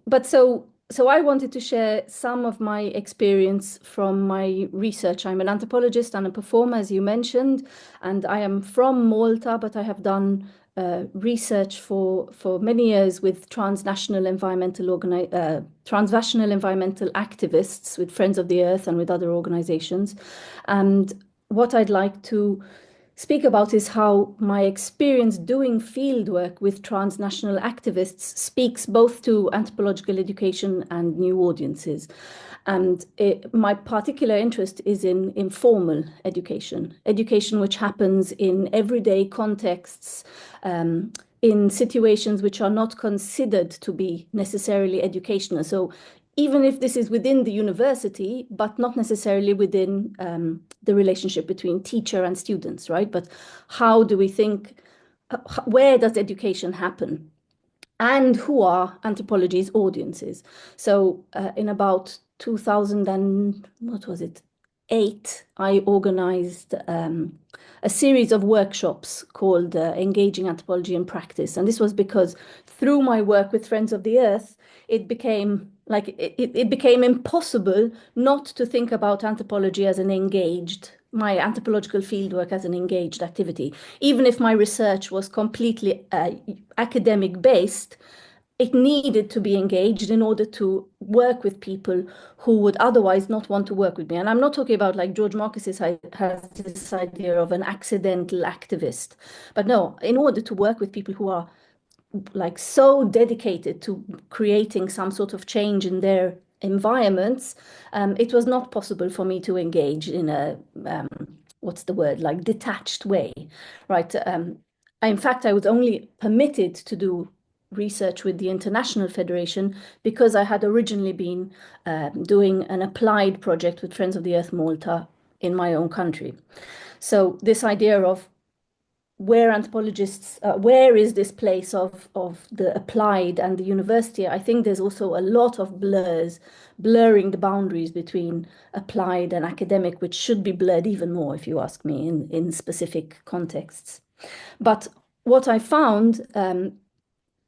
S7: But so I wanted to share some of my experience from my research. I'm an anthropologist and a performer, as you mentioned, and I am from Malta, but I have done research for many years with transnational environmental activists, with Friends of the Earth and with other organizations. And what I'd like to speak about is how my experience doing fieldwork with transnational activists speaks both to anthropological education and new audiences. And my particular interest is in informal education which happens in everyday contexts, in situations which are not considered to be necessarily educational. So even if this is within the university, but not necessarily within the relationship between teacher and students, right? But how do we think, where does education happen? And who are anthropology's audiences? So in about 2000 and, what was it? 8, I organized a series of workshops called Engaging Anthropology in Practice. And this was because through my work with Friends of the Earth, it became impossible not to think about anthropology as my anthropological fieldwork as an engaged activity. Even if my research was completely academic based, it needed to be engaged in order to work with people who would otherwise not want to work with me. And I'm not talking about like George Marcus has this idea of an accidental activist. But no, in order to work with people who are like so dedicated to creating some sort of change in their environments, it was not possible for me to engage in a what's the word, like detached way, right? In fact, I was only permitted to do research with the International Federation because I had originally been doing an applied project with Friends of the Earth Malta in my own country. So this idea of where anthropologists, where is this place of the applied and the university? I think there's also a lot of blurring the boundaries between applied and academic, which should be blurred even more, if you ask me, in specific contexts. But what I found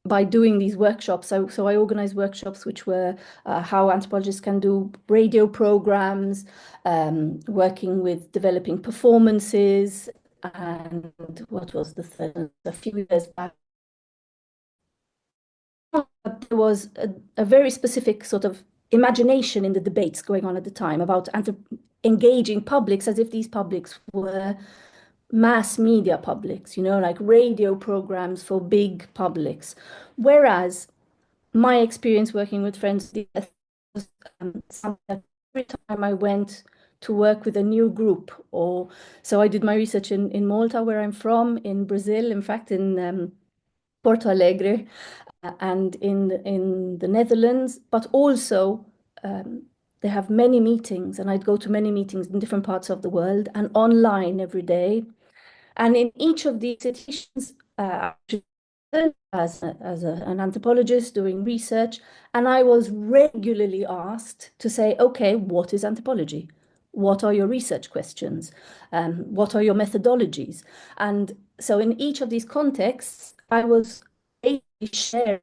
S7: by doing these workshops, so I organized workshops which were how anthropologists can do radio programs, working with developing performances, and what was the third? A few years back, there was a very specific sort of imagination in the debates going on at the time about engaging publics as if these publics were mass media publics, like radio programs for big publics. Whereas my experience working with Friends of the Earth was every time I went to work with a new group, so I did my research in Malta, where I'm from, in Brazil, in fact, in Porto Alegre, and in the Netherlands, but also they have many meetings, and I'd go to many meetings in different parts of the world and online every day. And in each of these situations, as an anthropologist doing research, and I was regularly asked to say, okay, what is anthropology? What are your research questions? What are your methodologies? And so in each of these contexts, I was sharing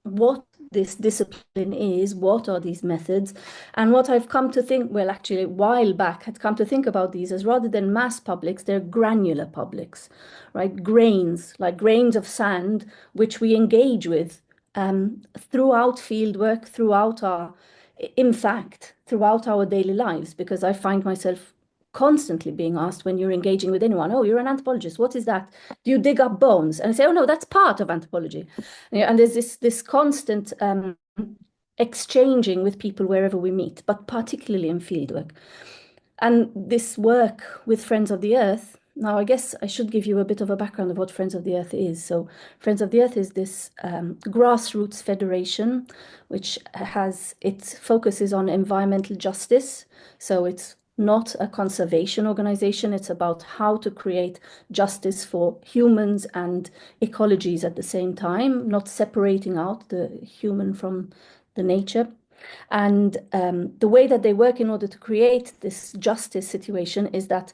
S7: what this discipline is, what are these methods, and what I've come to think, well, actually, a while back, had come to think about these as rather than mass publics, they're granular publics, right? Grains, like grains of sand, which we engage with throughout fieldwork, throughout our daily lives, because I find myself constantly being asked when you're engaging with anyone, oh, you're an anthropologist, what is that? Do you dig up bones? And I say, oh no, that's part of anthropology. And there's this constant exchanging with people wherever we meet, but particularly in fieldwork. And this work with Friends of the Earth, now I guess I should give you a bit of a background of what Friends of the Earth is. So Friends of the Earth is this grassroots federation, which its focus is on environmental justice. So it's not a conservation organization. It's about how to create justice for humans and ecologies at the same time, not separating out the human from the nature. And the way that they work in order to create this justice situation is that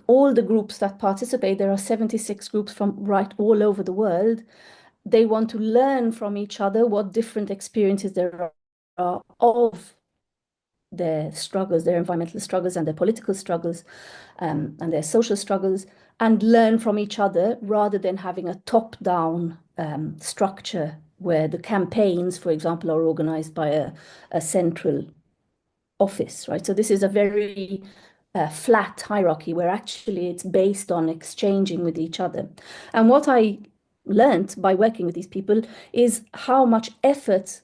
S7: all the groups that participate, there are 76 groups from right all over the world, they want to learn from each other what different experiences there are of their struggles, their environmental struggles and their political struggles and their social struggles, and learn from each other rather than having a top-down structure where the campaigns, for example, are organized by a central office, right? So this is a very flat hierarchy where actually it's based on exchanging with each other. And what I learned by working with these people is how much effort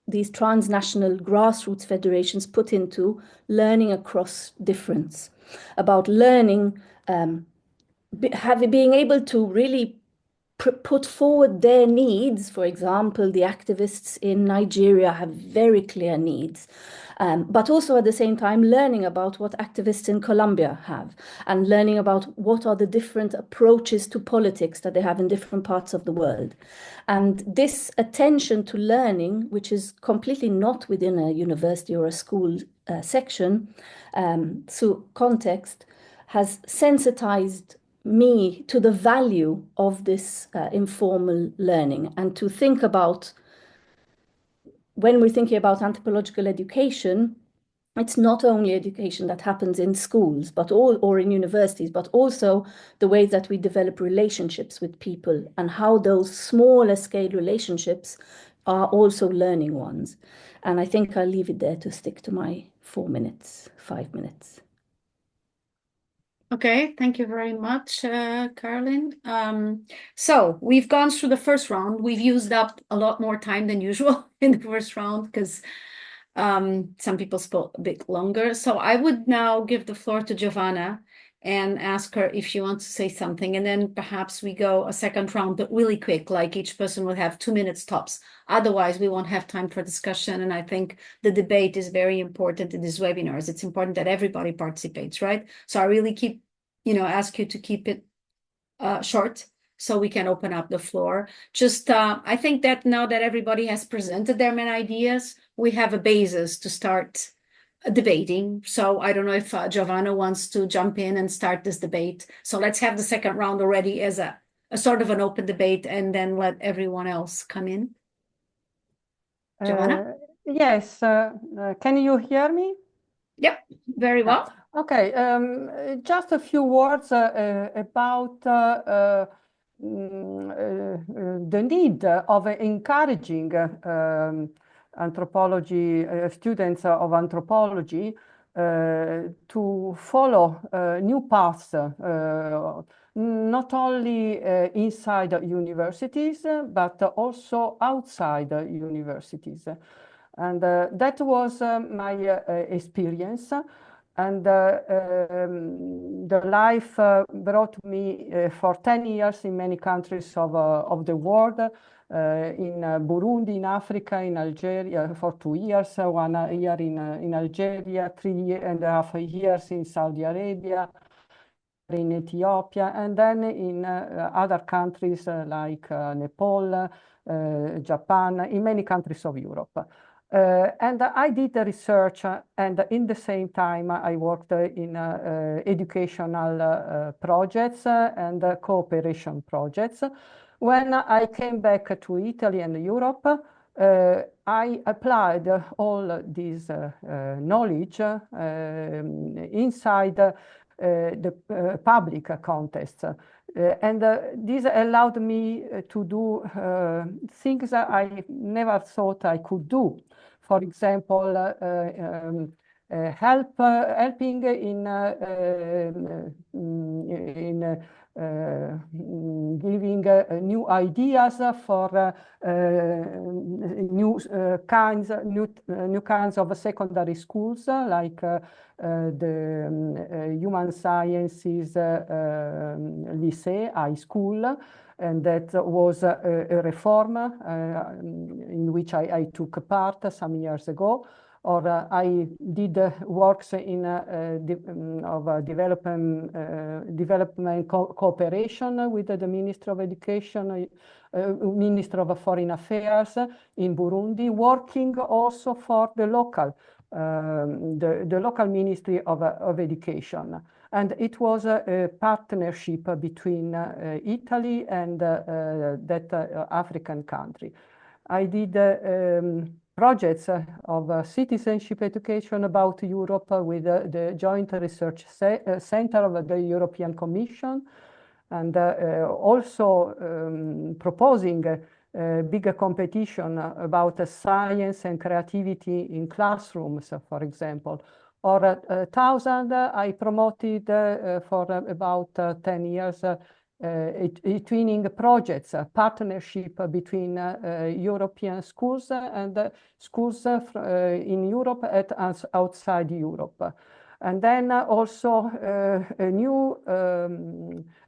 S7: these transnational grassroots federations put into learning across difference, about learning, being able to really put forward their needs. For example, the activists in Nigeria have very clear needs, but also at the same time learning about what activists in Colombia have, and learning about what are the different approaches to politics that they have in different parts of the world. And this attention to learning, which is completely not within a university or a school section, so context, has sensitized me to the value of this informal learning, and to think about, when we're thinking about anthropological education, it's not only education that happens in schools or in universities, but also the ways that we develop relationships with people and how those smaller scale relationships are also learning ones. And I think I'll leave it there to stick to my 5 minutes.
S1: Okay, thank you very much, Caroline. So we've gone through the first round. We've used up a lot more time than usual in the first round because some people spoke a bit longer. So I would now give the floor to Giovanna and ask her if she wants to say something. And then perhaps we go a second round, but really quick, like each person will have 2 minutes tops. Otherwise, we won't have time for discussion. And I think the debate is very important in these webinars. It's important that everybody participates, right? So I really ask you to keep it short so we can open up the floor. Just, I think that now that everybody has presented their main ideas, we have a basis to start debating. So I don't know if Giovanna wants to jump in and start this debate. So let's have the second round already as a sort of an open debate and then let everyone else come in. Giovanna?
S2: Yes, can you hear me?
S1: Yep, very well.
S2: Okay, just a few words about the need of encouraging anthropology students of anthropology to follow new paths, not only inside universities, but also outside universities. And that was my experience. And the life brought me for 10 years in many countries of the world, in Burundi, in Africa, in Algeria for 2 years, 1 year in Algeria, 3.5 years in Saudi Arabia, in Ethiopia, and then in other countries like Nepal, Japan, in many countries of Europe. And I did the research, and in the same time, I worked in educational projects and cooperation projects. When I came back to Italy and Europe, I applied all this knowledge inside the public context. And this allowed me to do things that I never thought I could do. For example, helping in giving new ideas for new kinds of secondary schools, like the human sciences lycée, high school, and that was a reform in which I took part some years ago. Or I did works in development cooperation with the Ministry of Education, Ministry of Foreign Affairs in Burundi, working also for the local Ministry of Education. And it was a partnership between Italy and that African country. I did projects of citizenship education about Europe with the Joint Research Center of the European Commission, and also proposing a bigger competition about science and creativity in classrooms, for example. Or 1,000, I promoted for about 10 years twinning projects, partnership between European schools and schools in Europe and outside Europe. And then also a new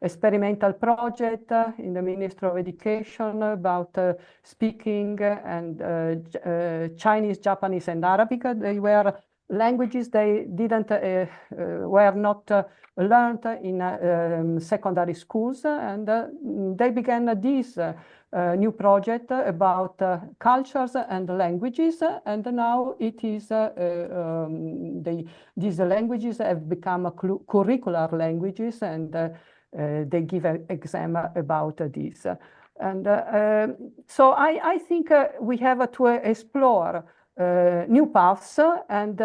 S2: experimental project in the Ministry of Education about speaking and Chinese, Japanese, and Arabic. They were languages they were not learned in secondary schools, and they began this new project about cultures and languages, and now it is these languages have become curricular languages, and they give an exam about this. And so I think we have to explore new paths and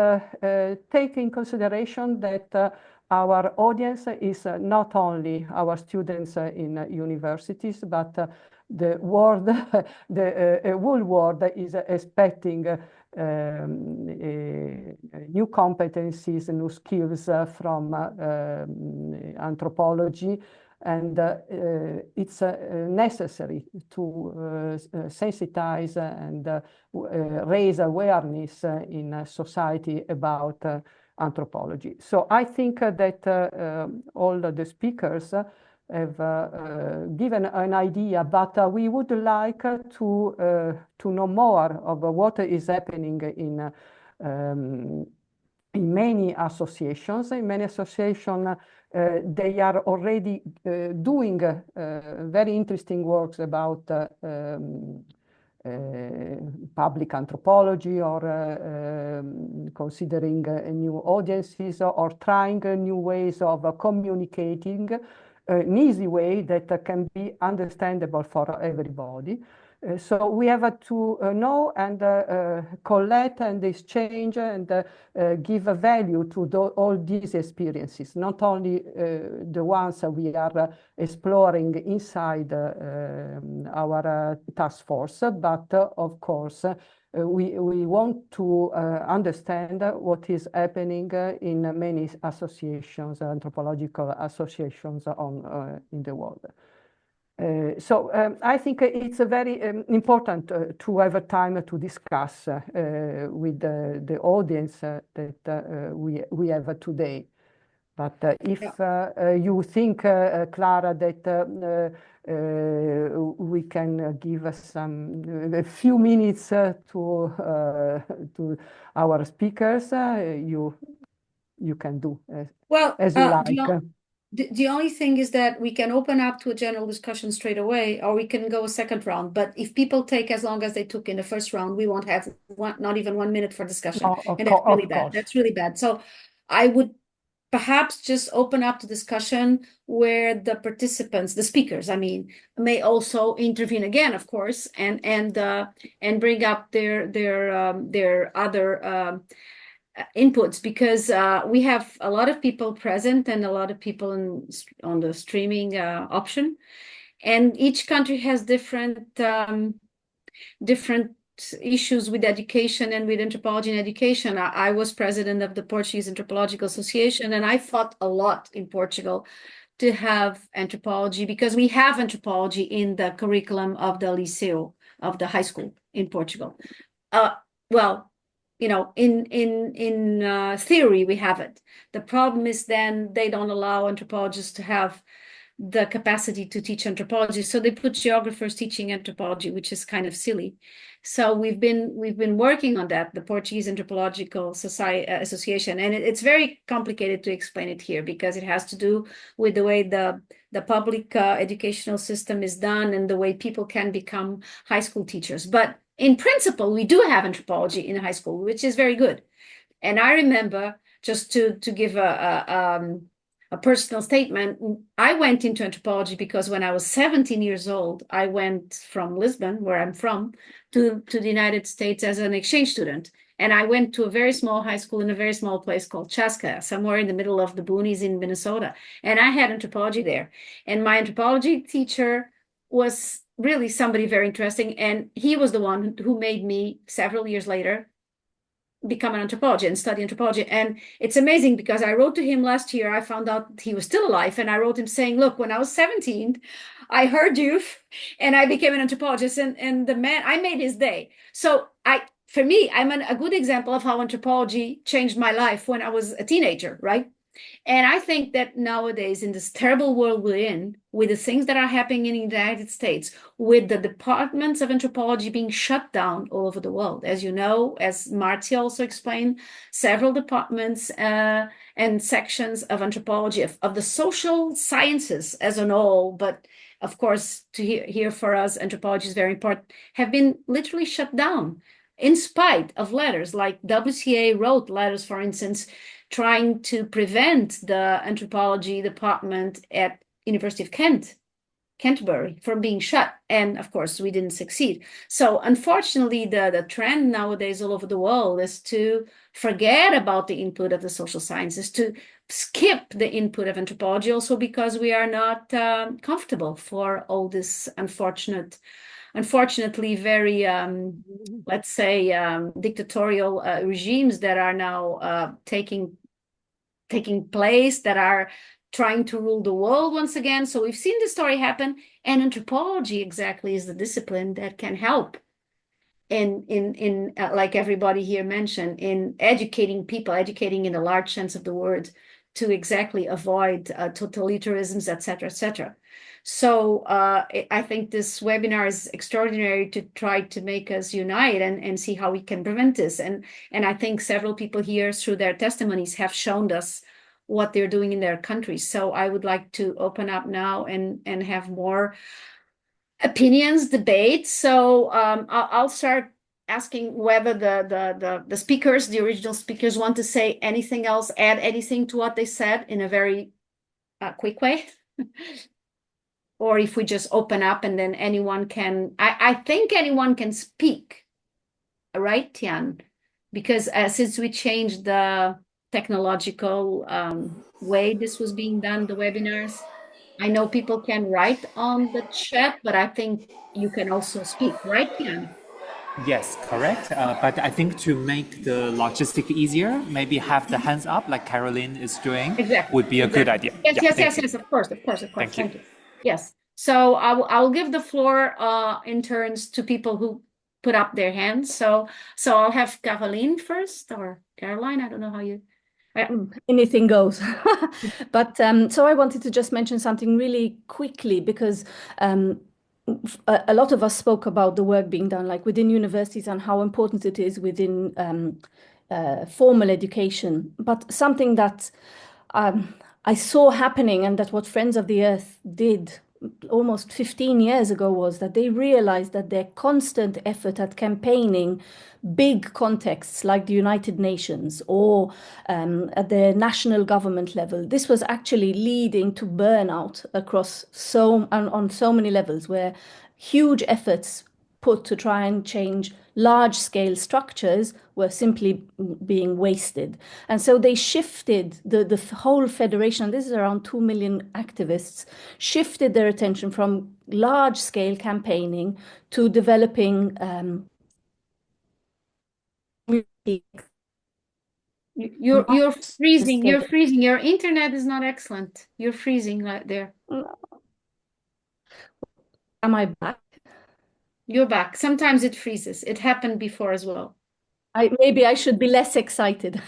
S2: take in consideration that our audience is not only our students in universities, but the world, the whole world is expecting new competencies, new skills from anthropology. And it's necessary to sensitize and raise awareness in society about anthropology. So I think that all the speakers have given an idea, but we would like to know more of what is happening in many associations. In many associations, They are already doing very interesting works about public anthropology, or considering new audiences, or trying new ways of communicating an easy way that can be understandable for everybody. So we have to know and collect and exchange and give a value to all these experiences, not only the ones we are exploring inside our task force, but of course we want to understand what is happening in many associations, anthropological associations in the world. So I think it's very important to have a time to discuss with the audience that we have today. But if you think, Clara, that we can give us a few minutes to our speakers, you can do as you like.
S1: The only thing is that we can open up to a general discussion straight away, or we can go a second round. But if people take as long as they took in the first round, we won't have not even 1 minute for discussion. And that's really bad. That's really bad. So I would perhaps just open up the discussion where the participants, the speakers, I mean, may also intervene again, of course, and bring up their other inputs, because we have a lot of people present and a lot of people on the streaming option, and each country has different issues with education and with anthropology and education. I was president of the Portuguese Anthropological Association, and I fought a lot in Portugal to have anthropology, because we have anthropology in the curriculum of the liceo, of the high school in Portugal. Well, you know, in theory, we have it. The problem is then they don't allow anthropologists to have the capacity to teach anthropology. So they put geographers teaching anthropology, which is kind of silly. So we've been working on that, the Portuguese Anthropological Association, and it's very complicated to explain it here, because it has to do with the way the public educational system is done and the way people can become high school teachers. But in principle, we do have anthropology in high school, which is very good. And I remember, just to give a personal statement, I went into anthropology because when I was 17 years old, I went from Lisbon, where I'm from, to the United States as an exchange student. And I went to a very small high school in a very small place called Chaska, somewhere in the middle of the boonies in Minnesota. And I had anthropology there. And my anthropology teacher was really somebody very interesting. And he was the one who made me, several years later, become an anthropologist and study anthropology. And it's amazing, because I wrote to him last year. I found out he was still alive, and I wrote him saying, look, when I was 17, I heard you and I became an anthropologist, and the man, I made his day. So for me, I'm a good example of how anthropology changed my life when I was a teenager, right? And I think that nowadays, in this terrible world we're in, with the things that are happening in the United States, with the departments of anthropology being shut down all over the world, as you know, as Marcia also explained, several departments and sections of anthropology, of the social sciences as a whole, but of course, here for us, anthropology is very important, have been literally shut down, in spite of letters. Like WCA wrote letters, for instance, trying to prevent the anthropology department at University of Canterbury from being shut. And of course, we didn't succeed. So unfortunately, the trend nowadays all over the world is to forget about the input of the social sciences, to skip the input of anthropology, also because we are not comfortable for all this unfortunately very, let's say, dictatorial regimes that are now taking place, that are trying to rule the world once again. So we've seen this story happen, and anthropology exactly is the discipline that can help in like everybody here mentioned, in educating people, educating in the large sense of the word, to exactly avoid totalitarianisms, etc., etc. So I think this webinar is extraordinary to try to make us unite and see how we can prevent this. And I think several people here, through their testimonies, have shown us what they're doing in their countries. So I would like to open up now and have more opinions, debates. So I'll start asking whether the speakers, the original speakers, want to say anything else, add anything to what they said in a very quick way. Or if we just open up and then anyone can, I think anyone can speak, right, Tian? Because since we changed the technological way this was being done, the webinars, I know people can write on the chat, but I think you can also speak, right, Tian?
S8: Yes, correct. But I think to make the logistic easier, maybe have the hands up like Caroline is doing
S1: Exactly.
S8: would be a good idea.
S1: Yes,
S8: Yeah,
S1: yes,
S8: thank
S1: yes,
S8: you.
S1: yes, of course, of course, of course.
S8: Thank you.
S1: Thank you. Yes. So I'll give the floor in turns to people who put up their hands. So I'll have Caroline first, or Caroline, I don't know how you.
S7: Anything goes. But so I wanted to just mention something really quickly because a lot of us spoke about the work being done like within universities and how important it is within formal education. But something that I saw happening and that what Friends of the Earth did almost 15 years ago was that they realized that their constant effort at campaigning big contexts like the United Nations or at the national government level, this was actually leading to burnout across on so many levels, where huge efforts put to try and change large-scale structures were simply being wasted. And so they shifted the whole federation, and this is around 2 million activists, shifted their attention from large-scale campaigning to developing
S1: You're freezing. You're freezing. Your internet is not excellent. You're freezing right there.
S7: Am I back?
S1: You're back. Sometimes it freezes. It happened before as well.
S7: Maybe I should be less excited.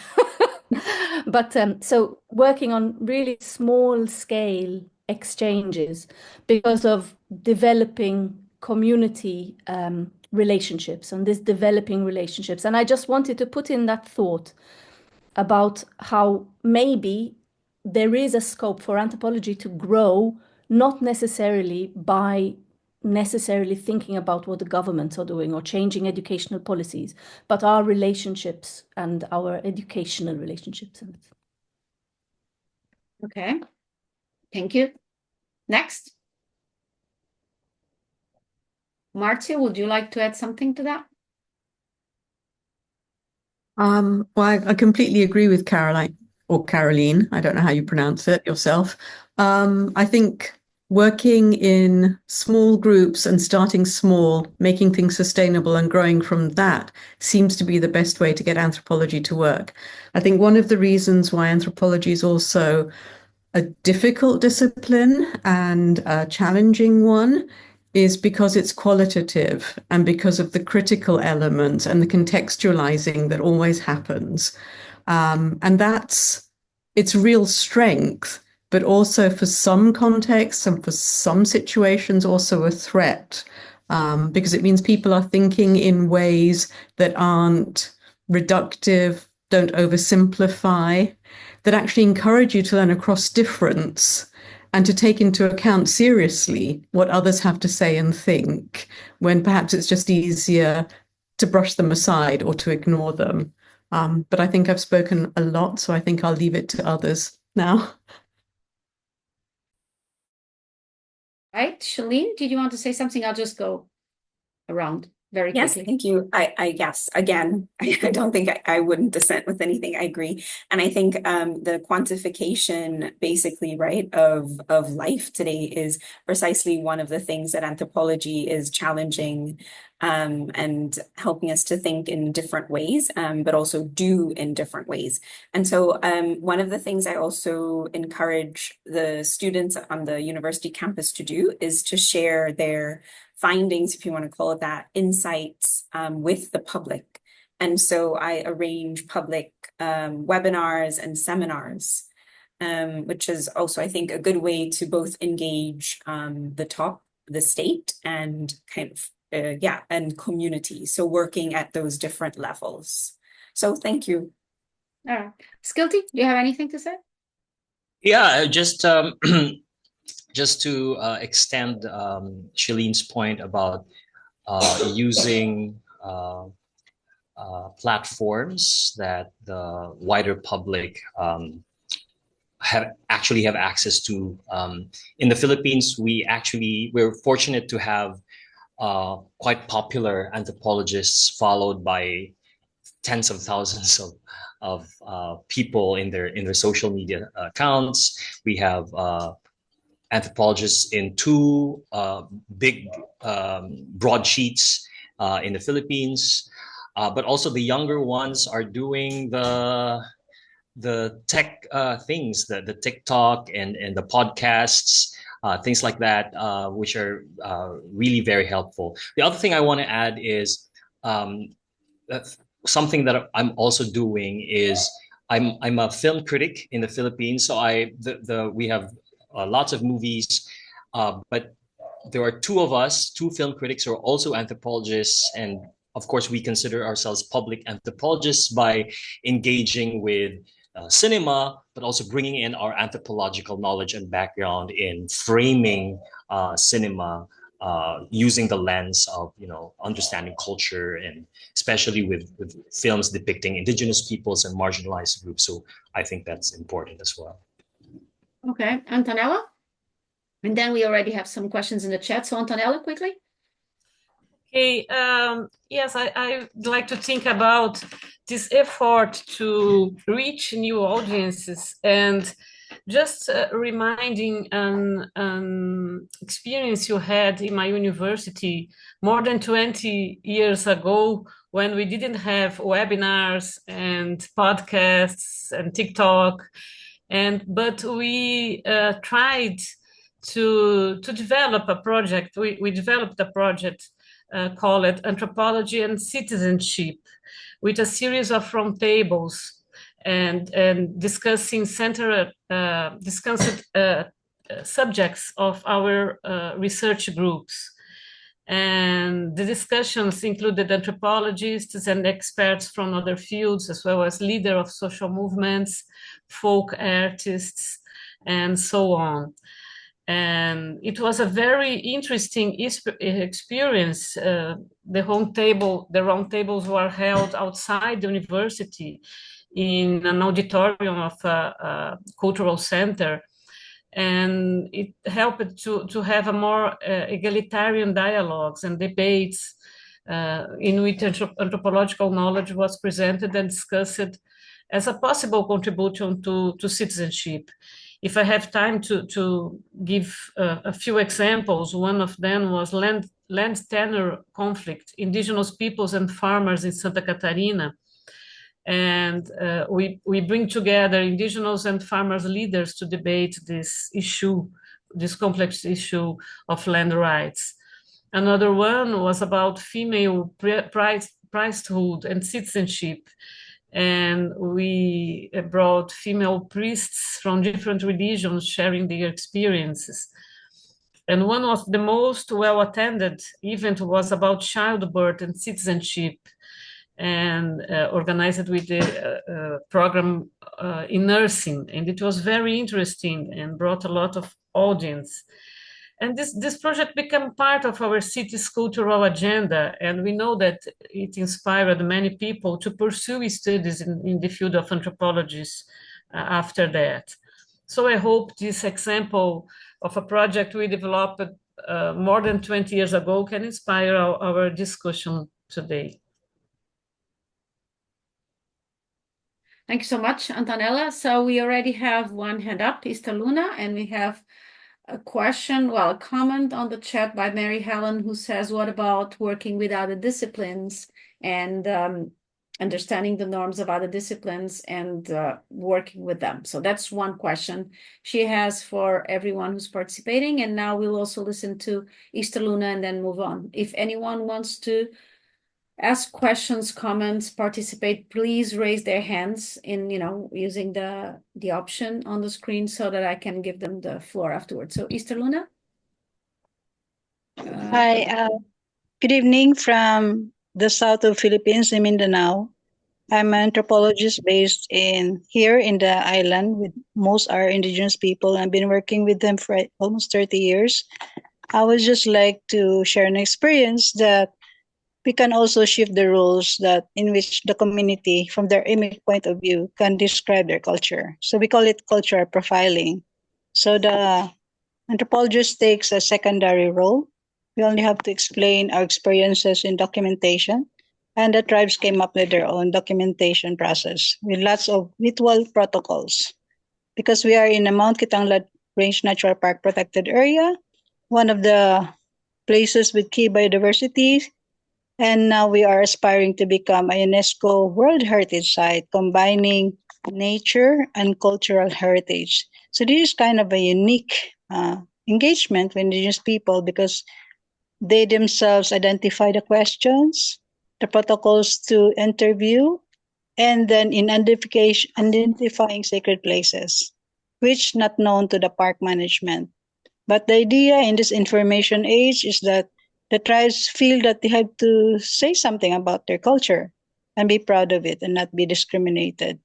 S7: But so working on really small scale exchanges because of developing community relationships and this developing relationships. And I just wanted to put in that thought about how maybe there is a scope for anthropology to grow, not necessarily by necessarily thinking about what the governments are doing or changing educational policies, but our relationships and our educational relationships.
S1: Okay. Thank you. Next. Marcia, would you like to add something to that?
S3: Well, I completely agree with Caroline or Caroline. I don't know how you pronounce it yourself. I think working in small groups and starting small, making things sustainable and growing from that seems to be the best way to get anthropology to work. I think one of the reasons why anthropology is also a difficult discipline and a challenging one is because it's qualitative and because of the critical element and the contextualizing that always happens. And that's its real strength, but also for some contexts and for some situations also a threat, because it means people are thinking in ways that aren't reductive, don't oversimplify, that actually encourage you to learn across difference and to take into account seriously what others have to say and think, when perhaps it's just easier to brush them aside or to ignore them. But I think I've spoken a lot, so I think I'll leave it to others now.
S1: Right. Shalene, did you want to say something? I'll just go around very
S4: Yes,
S1: quickly.
S4: thank you. I guess again, I don't think I wouldn't dissent with anything. I agree, and I think the quantification, basically, right, of life today is precisely one of the things that anthropology is challenging, and helping us to think in different ways, but also do in different ways. And so, one of the things I also encourage the students on the university campus to do is to share their findings, if you want to call it that, insights with the public. And so I arrange public webinars and seminars, which is also, I think, a good way to both engage the state and kind of, and community. So working at those different levels. So thank you.
S1: All right. Skilty, do you have anything to say?
S5: Yeah, just to extend Shalene's point about using platforms that the wider public have access to. In the Philippines, we're fortunate to have quite popular anthropologists followed by tens of thousands of people in their social media accounts. We have anthropologists in two big broadsheets in the Philippines, but also the younger ones are doing the tech things, the TikTok and the podcasts, things like that, which are really very helpful. The other thing I want to add is um, something that I'm also doing is I'm a film critic in the Philippines, so we have lots of movies, but there are two of us, two film critics who are also anthropologists, and of course we consider ourselves public anthropologists by engaging with cinema, but also bringing in our anthropological knowledge and background in framing cinema using the lens of understanding culture, and especially with films depicting indigenous peoples and marginalized groups. So I think that's important as well.
S1: Okay, Antonella? And then we already have some questions in the chat. So Antonella, quickly.
S6: Okay, yes, I'd like to think about this effort to reach new audiences, and just reminding an experience you had in my university more than 20 years ago, when we didn't have webinars and podcasts and TikTok, but we tried to develop a project. We developed a project called Anthropology and Citizenship, with a series of roundtables and discussing subjects of our research groups. And the discussions included anthropologists and experts from other fields, as well as leaders of social movements, folk artists, and so on. And it was a very interesting experience. The roundtables were held outside the university in an auditorium of a cultural center. And it helped to have a more egalitarian dialogues and debates in which anthropological knowledge was presented and discussed as a possible contribution to citizenship. If I have time to give a few examples, one of them was land tenure conflict, indigenous peoples and farmers in Santa Catarina. And we bring together indigenous and farmers leaders to debate this issue, this complex issue of land rights. Another one was about female priesthood and citizenship. And we brought female priests from different religions sharing their experiences. And one of the most well-attended event was about childbirth and citizenship, and organized with the program in nursing. And it was very interesting and brought a lot of audience. And this project became part of our city's cultural agenda, and we know that it inspired many people to pursue studies in the field of anthropology after that. So I hope this example of a project we developed more than 20 years ago can inspire our discussion today.
S1: Thank you so much, Antonella. So we already have one hand up, Easter Luna, and we have a question, well, a comment on the chat by Mary Helen, who says, what about working with other disciplines and understanding the norms of other disciplines and working with them? So that's one question she has for everyone who's participating. And now we'll also listen to Easter Luna and then move on. If anyone wants to ask questions, comments, participate, please raise their hands in, using the option on the screen so that I can give them the floor afterwards. So Easter Luna.
S9: Hi, good evening from the south of Philippines in Mindanao. I'm an anthropologist based in here in the island with most are indigenous people. I've been working with them for almost 30 years. I would just like to share an experience that we can also shift the rules that in which the community, from their image point of view, can describe their culture. So we call it cultural profiling. So the anthropologist takes a secondary role. We only have to explain our experiences in documentation. And the tribes came up with their own documentation process with lots of ritual protocols. Because we are in a Mount Kitanglad Range Natural Park protected area, one of the places with key biodiversity, and now we are aspiring to become a UNESCO World Heritage Site, combining nature and cultural heritage. So this is kind of a unique engagement with indigenous people because they themselves identify the questions, the protocols to interview, and then in identifying sacred places, which not known to the park management. But the idea in this information age is that the tribes feel that they have to say something about their culture and be proud of it and not be discriminated.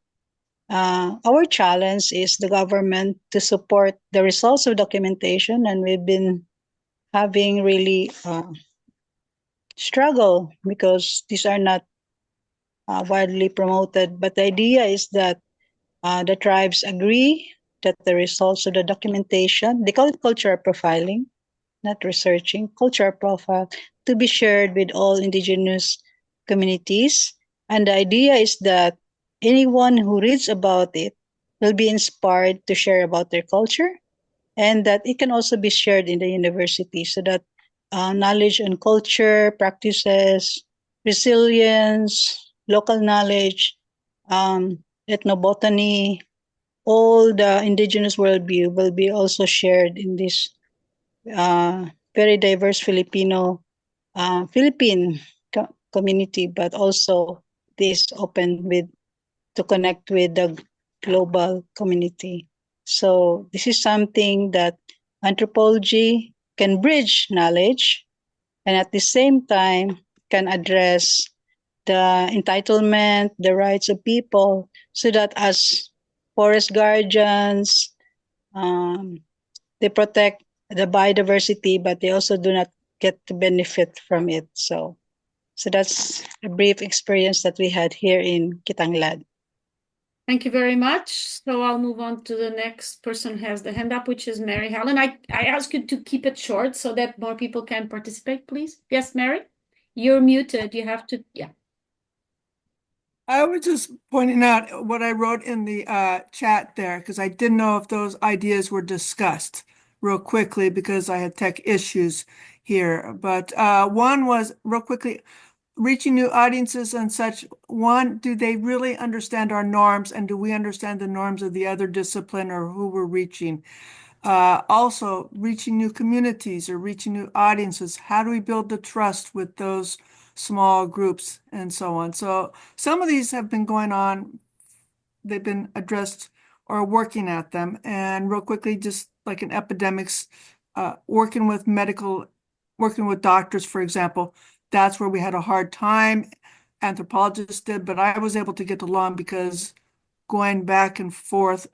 S9: Our challenge is the government to support the results of documentation, and we've been having really struggle because these are not widely promoted. But the idea is that the tribes agree that the results of the documentation, they call it cultural profiling, not researching, cultural profile, to be shared with all indigenous communities. And the idea is that anyone who reads about it will be inspired to share about their culture, and that it can also be shared in the university so that knowledge on culture, practices, resilience, local knowledge, ethnobotany, all the indigenous worldview will be also shared in this uh, very diverse Philippine community, but also this open with to connect with the global community. So this is something that anthropology can bridge knowledge and at the same time can address the entitlement, the rights of people, so that as forest guardians, um, they protect the biodiversity, but they also do not get to benefit from it. So that's a brief experience that we had here in Kitanglad.
S1: Thank you very much. So I'll move on to the next person who has the hand up, which is Mary Helen. I ask you to keep it short so that more people can participate, please. Yes, Mary? You're muted. You have to, yeah.
S10: I was just pointing out what I wrote in the chat there because I didn't know if those ideas were discussed real quickly because I had tech issues here. But one was real quickly reaching new audiences and such. One, do they really understand our norms, and do we understand the norms of the other discipline or who we're reaching? Also, reaching new communities or reaching new audiences. How do we build the trust with those small groups and so on? So some of these have been going on. They've been addressed or working at them. And real quickly, just like in epidemics, working with doctors, for example, that's where we had a hard time. Anthropologists did, but I was able to get along because going back and forth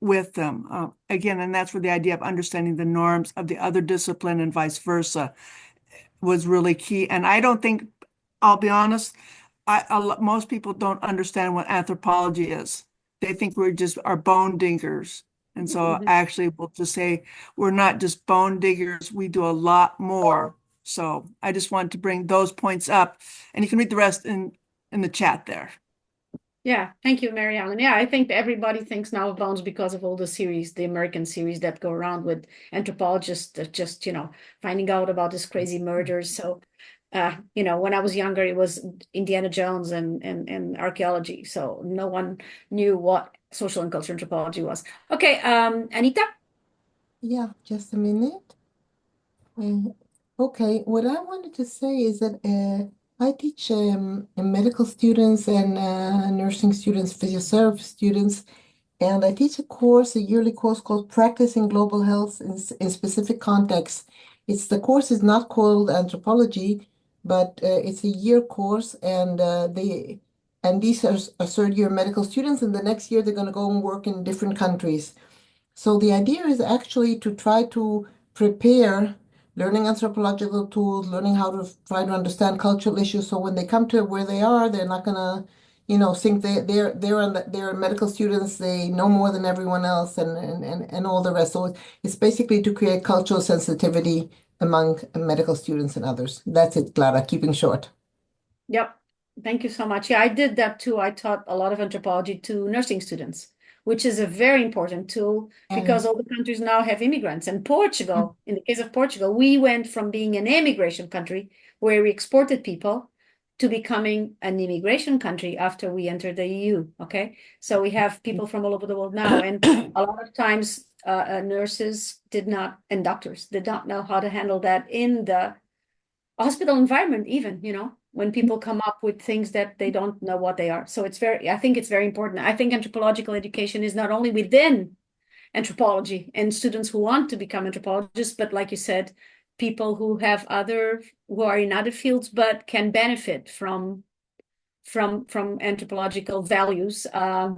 S10: with them. Again, and that's where the idea of understanding the norms of the other discipline and vice versa was really key. And I don't think, I'll be honest, most people don't understand what anthropology is. They think we're just our bone diggers. And so actually we'll just say we're not just bone diggers, we do a lot more. So I just wanted to bring those points up, and you can read the rest in the chat there.
S1: Yeah, thank you, Mary Ellen. Yeah, I think everybody thinks now of bones because of all the series, the American series that go around with anthropologists that just, finding out about this crazy murders. So, when I was younger, it was Indiana Jones and archaeology. So no one knew what social and cultural anthropology was. Okay, Anita?
S11: Yeah, just a minute. Okay, what I wanted to say is that I teach medical students and nursing students, physiotherapy students, and I teach a yearly course called Practicing Global Health in Specific Contexts. The course is not called anthropology, but it's a year course, and And these are third-year medical students, and the next year they're going to go and work in different countries. So the idea is actually to try to prepare learning anthropological tools, learning how to try to understand cultural issues. So when they come to where they are, they're not gonna, think they're medical students. They know more than everyone else, and all the rest. So it's basically to create cultural sensitivity among medical students and others. That's it, Clara. Keeping short.
S1: Yep. Thank you so much. Yeah, I did that too. I taught a lot of anthropology to nursing students, which is a very important tool because all the countries now have immigrants. And Portugal, in the case of Portugal, we went from being an immigration country where we exported people to becoming an immigration country after we entered the EU. Okay. So we have people from all over the world now. And a lot of times nurses and doctors did not know how to handle that in the hospital environment, even, when people come up with things that they don't know what they are. So I think it's very important. I think anthropological education is not only within anthropology and students who want to become anthropologists, but like you said, people who are in other fields, but can benefit from anthropological values to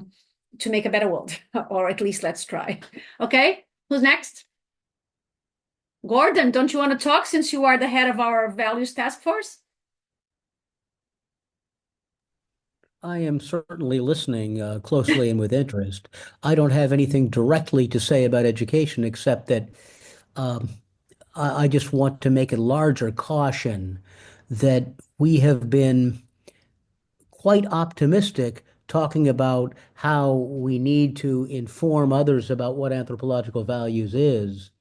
S1: make a better world, or at least let's try. Okay, who's next? Gordon, don't you want to talk since you are the head of our values task force?
S12: I am certainly listening closely and with interest. I don't have anything directly to say about education except that I just want to make a larger caution that we have been quite optimistic talking about how we need to inform others about what anthropological values is.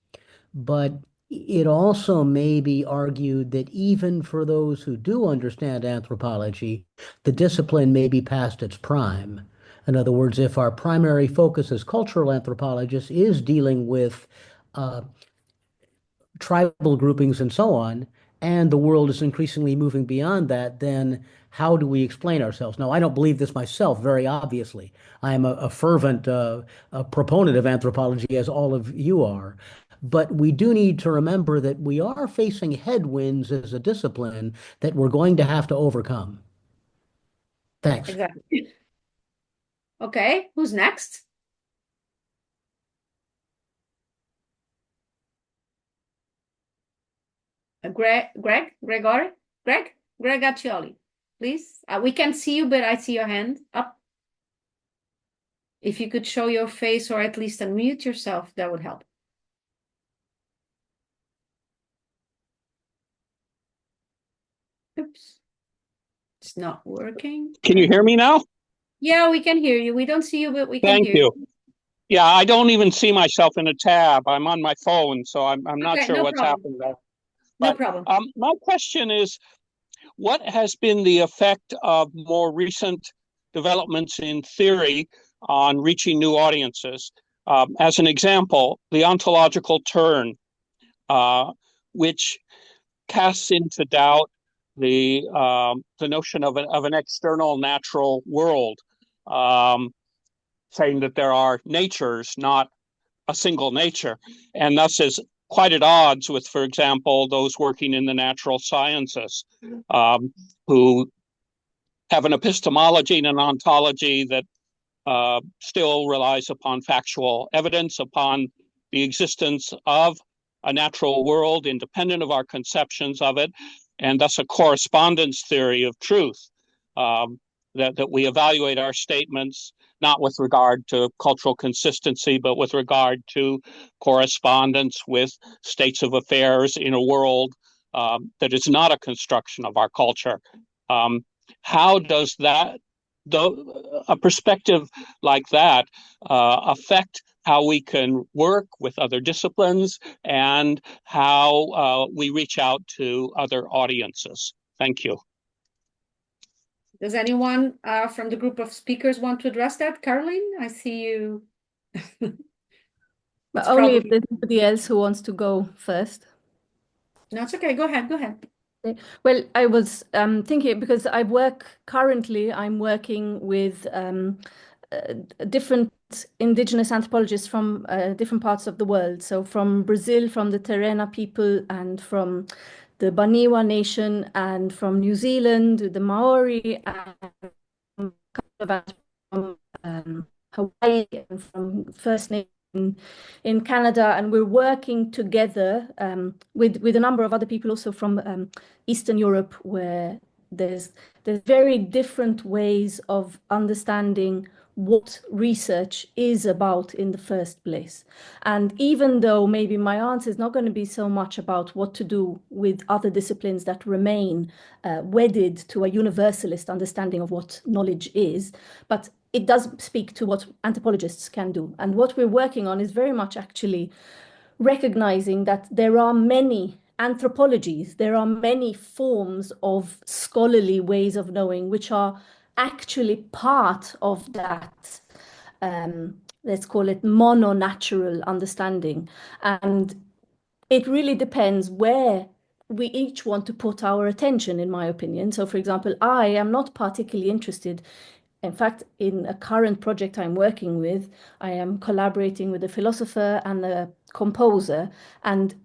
S12: But it also may be argued that even for those who do understand anthropology, the discipline may be past its prime. In other words, if our primary focus as cultural anthropologists is dealing with uh, tribal groupings and so on, and the world is increasingly moving beyond that, then how do we explain ourselves? Now, I don't believe this myself, very obviously. I am a fervent a proponent of anthropology, as all of you are. But we do need to remember that we are facing headwinds as a discipline that we're going to have to overcome. Thanks.
S1: Exactly. Okay, who's next? Greg Accioli, please. We can't see you, but I see your hand up. If you could show your face or at least unmute yourself, that would help. Oops. It's not working.
S13: Can you hear me now?
S1: Yeah, we can hear you. We don't see you, but we can
S13: Thank
S1: hear
S13: you. Yeah, I don't even see myself in a tab. I'm on my phone, so I'm not
S1: Okay,
S13: sure
S1: no
S13: what's
S1: problem.
S13: happening there.
S1: No
S13: But
S1: problem.
S13: my question is, what has been the effect of more recent developments in theory on reaching new audiences? As an example, the ontological turn, which casts into doubt the notion of an external natural world, saying that there are natures, not a single nature, and thus is quite at odds with, for example, those working in the natural sciences, who have an epistemology and an ontology that still relies upon factual evidence, upon the existence of a natural world independent of our conceptions of it, and thus a correspondence theory of truth, that we evaluate our statements not with regard to cultural consistency, but with regard to correspondence with states of affairs in a world that is not a construction of our culture. How does a perspective like that affect how we can work with other disciplines and how we reach out to other audiences? Thank you.
S1: Does anyone from the group of speakers want to address that? Caroline, I see you.
S7: But only if there's somebody else who wants to go first.
S1: No, it's okay. Go ahead. Go ahead.
S7: Well, I was thinking because I'm working with different indigenous anthropologists from different parts of the world. So from Brazil, from the Terena people, and from the Baniwa nation, and from New Zealand, the Maori, and from Hawaii and from First Nation in Canada, and we're working together with a number of other people also from Eastern Europe, where there's very different ways of understanding what research is about in the first place. And even though maybe my answer is not going to be so much about what to do with other disciplines that remain wedded to a universalist understanding of what knowledge is, but it does speak to what anthropologists can do. And what we're working on is very much actually recognizing that there are many anthropologies, there are many forms of scholarly ways of knowing which are actually part of that, let's call it mononatural understanding. And it really depends where we each want to put our attention, in my opinion. So, for example, I am not particularly interested. In fact, in a current project I'm working with, I am collaborating with a philosopher and a composer, and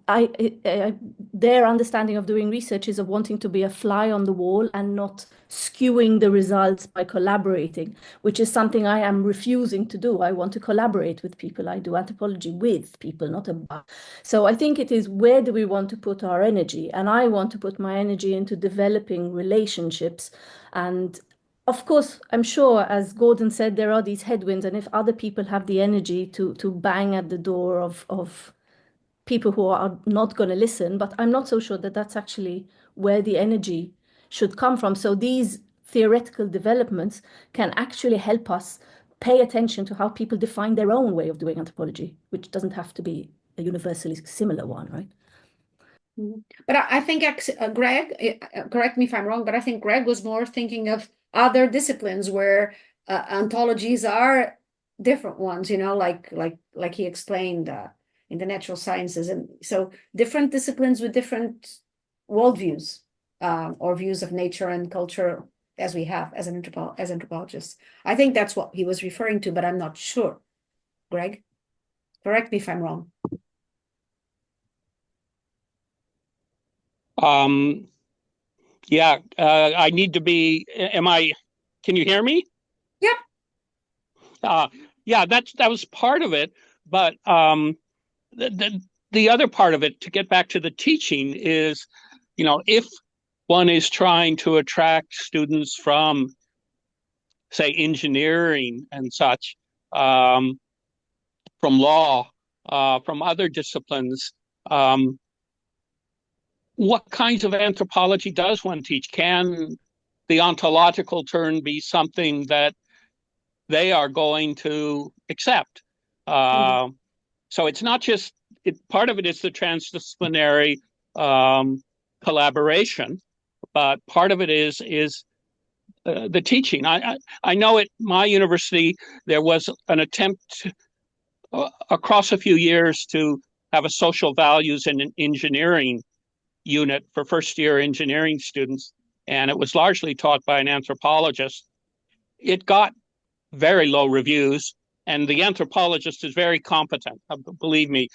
S7: their understanding of doing research is of wanting to be a fly on the wall and not skewing the results by collaborating, which is something I am refusing to do. I want to collaborate with people. I do anthropology with people, not about. So I think it is, where do we want to put our energy? And I want to put my energy into developing relationships. And of course, I'm sure, as Gordon said, there are these headwinds, and if other people have the energy to bang at the door of people who are not going to listen, but I'm not so sure that that's actually where the energy should come from. So these theoretical developments can actually help us pay attention to how people define their own way of doing anthropology, which doesn't have to be a universally similar one, right?
S1: But I think Greg, correct me if I'm wrong, but I think Greg was more thinking of other disciplines where ontologies are different ones, like he explained in the natural sciences. And so different disciplines with different worldviews or views of nature and culture, as we have as anthropologists. I think that's what he was referring to, but I'm not sure. Greg, correct me if I'm wrong.
S13: Yeah, I need to be, can you hear me?
S1: Yep.
S13: Yeah, that was part of it. But the other part of it, to get back to the teaching, is, if one is trying to attract students from, say, engineering and such, from law, from other disciplines, what kinds of anthropology does one teach? Can the ontological turn be something that they are going to accept? So it's not just, part of it is the transdisciplinary collaboration, but part of it is the teaching. I know at my university there was an attempt across a few years to have a social values and an engineering unit for first-year engineering students, and it was largely taught by an anthropologist. It got very low reviews, and the anthropologist is very competent. Believe me,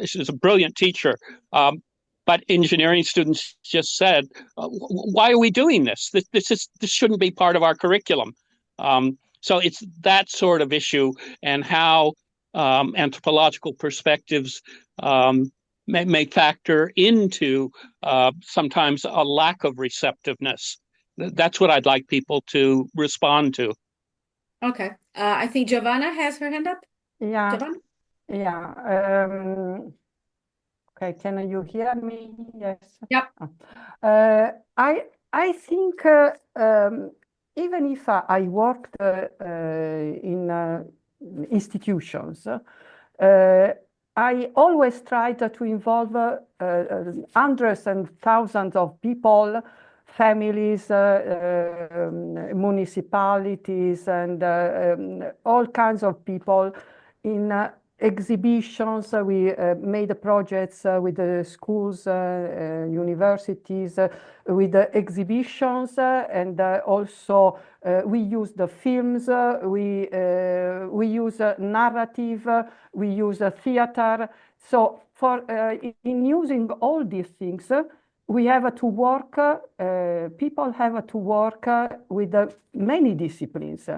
S13: she's a brilliant teacher. But engineering students just said, "Why are we doing this? This shouldn't be part of our curriculum." So it's that sort of issue, and how anthropological perspectives may factor into sometimes a lack of receptiveness. That's what I'd like people to respond to.
S1: Okay. I think Giovanna has her hand up.
S2: Yeah.
S1: Giovanna?
S2: Yeah. Okay, can you hear me? Yes.
S1: Yep.
S2: I think even if I worked in institutions, I always tried to involve hundreds and thousands of people, families, municipalities, and all kinds of people in exhibitions. We made projects with the schools, universities, with the exhibitions, and also we use the films, we use narrative, we use theater. So in using all these things, we have to work, people have to work with many disciplines.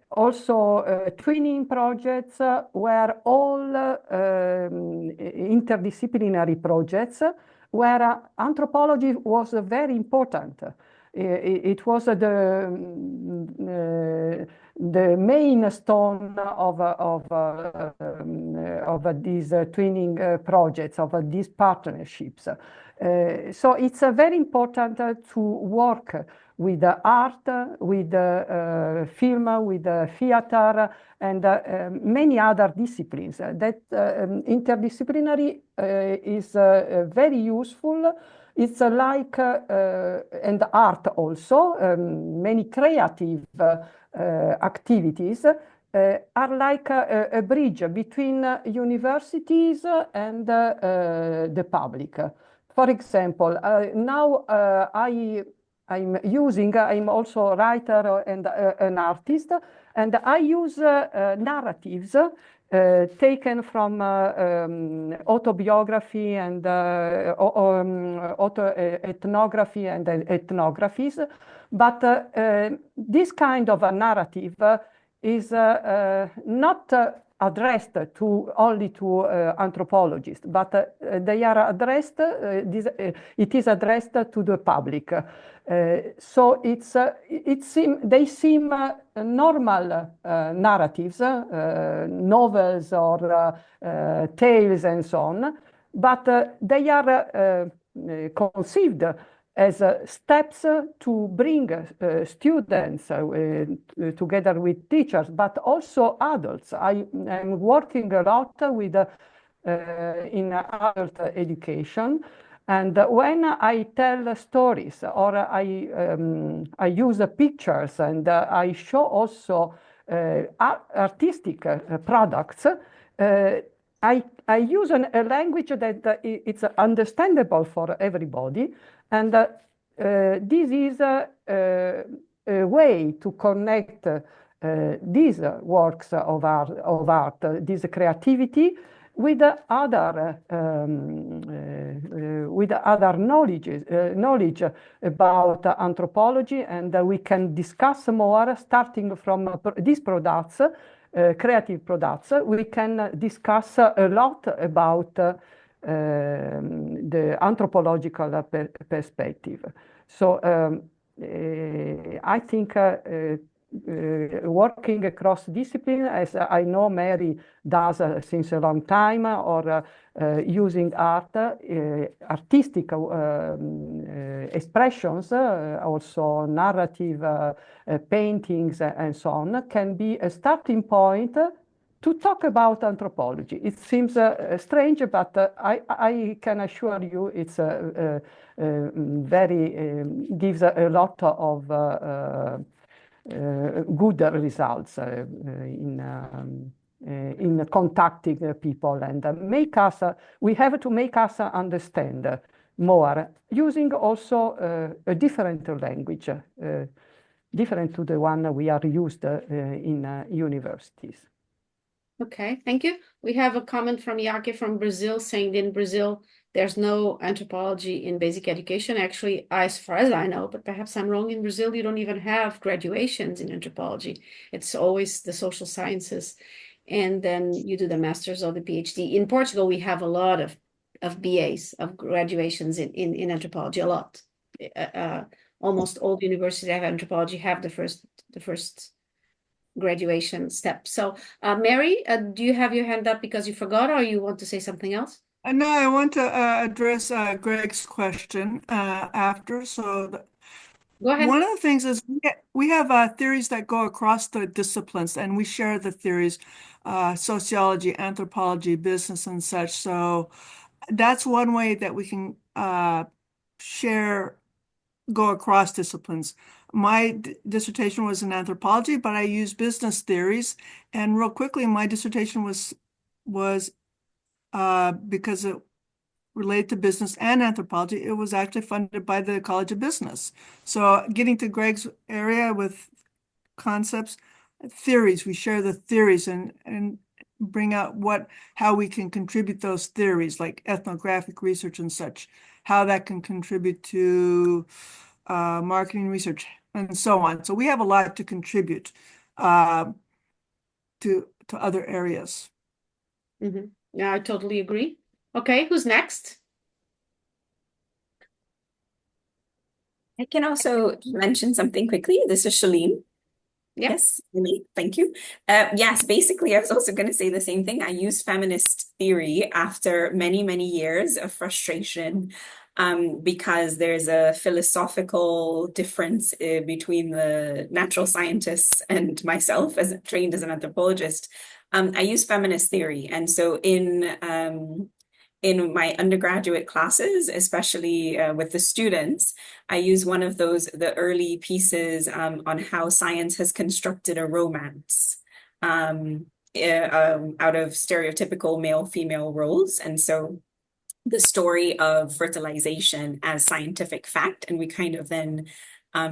S2: Also, twinning projects were all interdisciplinary projects where anthropology was very important. It was the main stone of these twinning projects, of these partnerships. So it's very important to work with art, with film, with theater, and many other disciplines. That interdisciplinary is very useful. It's like, and art also, many creative activities are like a bridge between universities and the public. For example, now I'm also a writer and an artist, and I use narratives taken from autobiography and ethnography and ethnographies. But this kind of a narrative is not addressed only to anthropologists, but they are addressed. It is addressed to the public. So they seem normal narratives, novels or tales and so on, but they are conceived as steps to bring students together with teachers, but also adults. I am working a lot with in adult education. And when I tell stories or I use pictures and I show also artistic products, I use a language that it's understandable for everybody. And this is a way to connect these works of art, this creativity, with other knowledge about anthropology, and we can discuss more starting from these products, creative products. We can discuss a lot about the anthropological perspective. So I think working across discipline, as I know Mary does since a long time, or using art, artistic expressions, also narrative paintings and so on, can be a starting point to talk about anthropology. It seems strange, but I can assure you it's very gives a lot of good results in contacting people, and we have to make us understand more using also a different language, different to the one we are used in universities.
S1: Okay, thank you. We have a comment from Yake from Brazil saying in Brazil, there's no anthropology in basic education. Actually, as far as I know, but perhaps I'm wrong, in Brazil, you don't even have graduations in anthropology. It's always the social sciences, and then you do the master's or the PhD. In Portugal, we have a lot of BAs, of graduations in anthropology, a lot. Almost all the universities that have anthropology have the first graduation step. So, Mary, do you have your hand up because you forgot, or you want to say something else?
S10: No, I want to address Greg's question after. So
S1: Go ahead.
S10: one of the things is we have theories that go across the disciplines, and we share the theories, sociology, anthropology, business, and such. So that's one way that we can go across disciplines. My dissertation was in anthropology, but I used business theories. And real quickly, my dissertation was because it related to business and anthropology, it was actually funded by the College of Business. So getting to Greg's area with concepts, theories, we share the theories, and bring out how we can contribute those theories like ethnographic research and such, how that can contribute to marketing research and so on. So we have a lot to contribute to other areas.
S1: Mm-hmm. Yeah, I totally agree. Okay, who's next?
S4: I can also mention something quickly. This is Shalene.
S1: Yeah.
S4: Yes, really, thank you. Yes, basically, I was also going to say the same thing. I use feminist theory after many, many years of frustration because there's a philosophical difference between the natural scientists and myself, as trained as an anthropologist. I use feminist theory, and so in my undergraduate classes, especially with the students, I use one of the early pieces on how science has constructed a romance out of stereotypical male-female roles. And so the story of fertilization as scientific fact, and we kind of then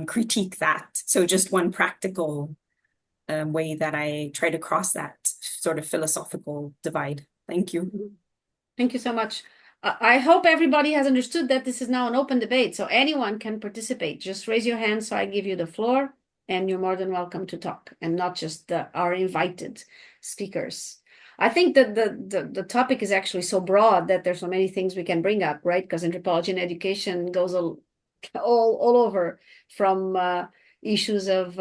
S4: critique that. So just one practical way that I try to cross that sort of philosophical divide. Thank you.
S1: Thank you so much. I hope everybody has understood that this is now an open debate, so anyone can participate. Just raise your hand so I give you the floor, and you're more than welcome to talk, and not just our invited speakers. I think that the topic is actually so broad that there's so many things we can bring up, right? Because anthropology and education goes all over, from issues of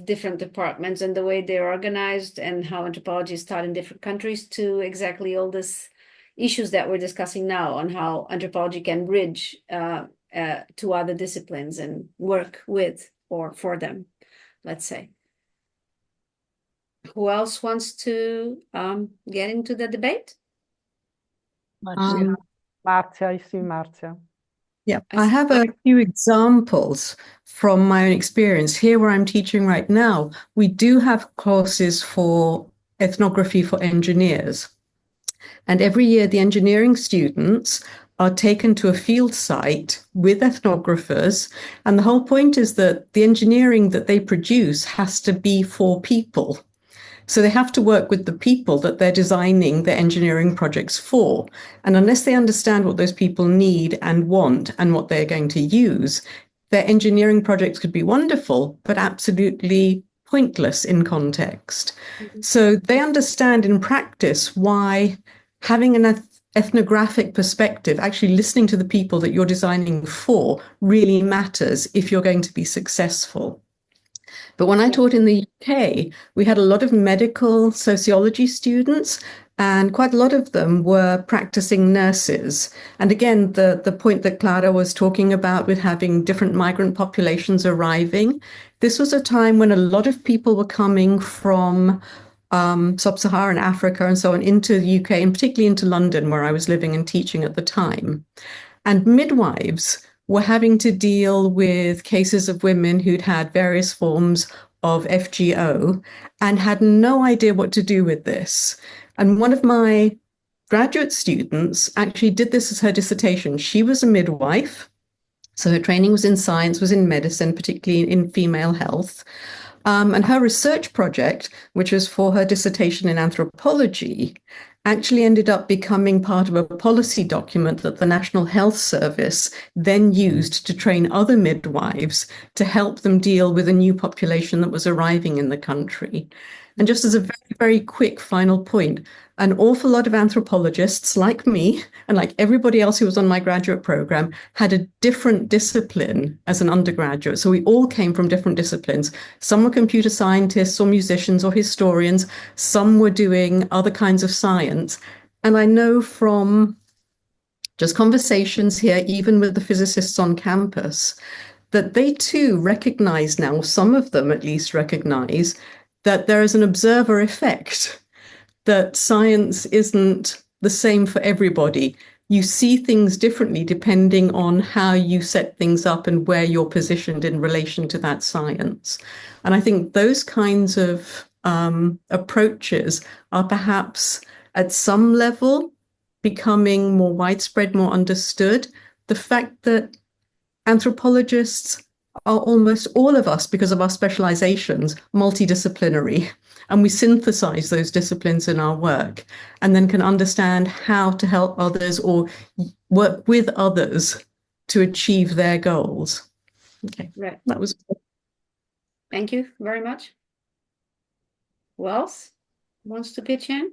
S1: different departments and the way they're organized and how anthropology is taught in different countries, to exactly all this issues that we're discussing now on how anthropology can bridge to other disciplines and work with or for them, let's say. Who else wants to get into the debate?
S2: Marzia, I see Marzia.
S3: Yeah, I have a few examples from my own experience. Here where I'm teaching right now, we do have courses for ethnography for engineers. And every year, the engineering students are taken to a field site with ethnographers. And the whole point is that the engineering that they produce has to be for people. So they have to work with the people that they're designing their engineering projects for. And unless they understand what those people need and want and what they're going to use, their engineering projects could be wonderful, but absolutely pointless in context. Mm-hmm. So they understand in practice why having an ethnographic perspective, actually listening to the people that you're designing for, really matters if you're going to be successful. But when I taught in the UK, we had a lot of medical sociology students, and quite a lot of them were practicing nurses. And again, the point that Clara was talking about with having different migrant populations arriving, this was a time when a lot of people were coming from sub-Saharan Africa and so on into the UK, and particularly into London, where I was living and teaching at the time. And midwives were having to deal with cases of women who'd had various forms of FGO and had no idea what to do with this. And one of my graduate students actually did this as her dissertation. She was a midwife, so her training was in science, was in medicine, particularly in female health. And her research project, which was for her dissertation in anthropology, actually ended up becoming part of a policy document that the National Health Service then used to train other midwives to help them deal with a new population that was arriving in the country. And just as a very, very quick final point, an awful lot of anthropologists like me and like everybody else who was on my graduate program had a different discipline as an undergraduate. So we all came from different disciplines. Some were computer scientists or musicians or historians. Some were doing other kinds of science. And I know from just conversations here, even with the physicists on campus, that they too recognize now, some of them at least recognize, that there is an observer effect, that science isn't the same for everybody. You see things differently depending on how you set things up and where you're positioned in relation to that science. And I think those kinds of approaches are perhaps at some level becoming more widespread, more understood. The fact that anthropologists are almost all of us, because of our specializations, multidisciplinary. And we synthesize those disciplines in our work and then can understand how to help others or work with others to achieve their goals. Okay,
S1: Right.
S3: that was.
S1: Thank you very much. Who else wants to pitch in?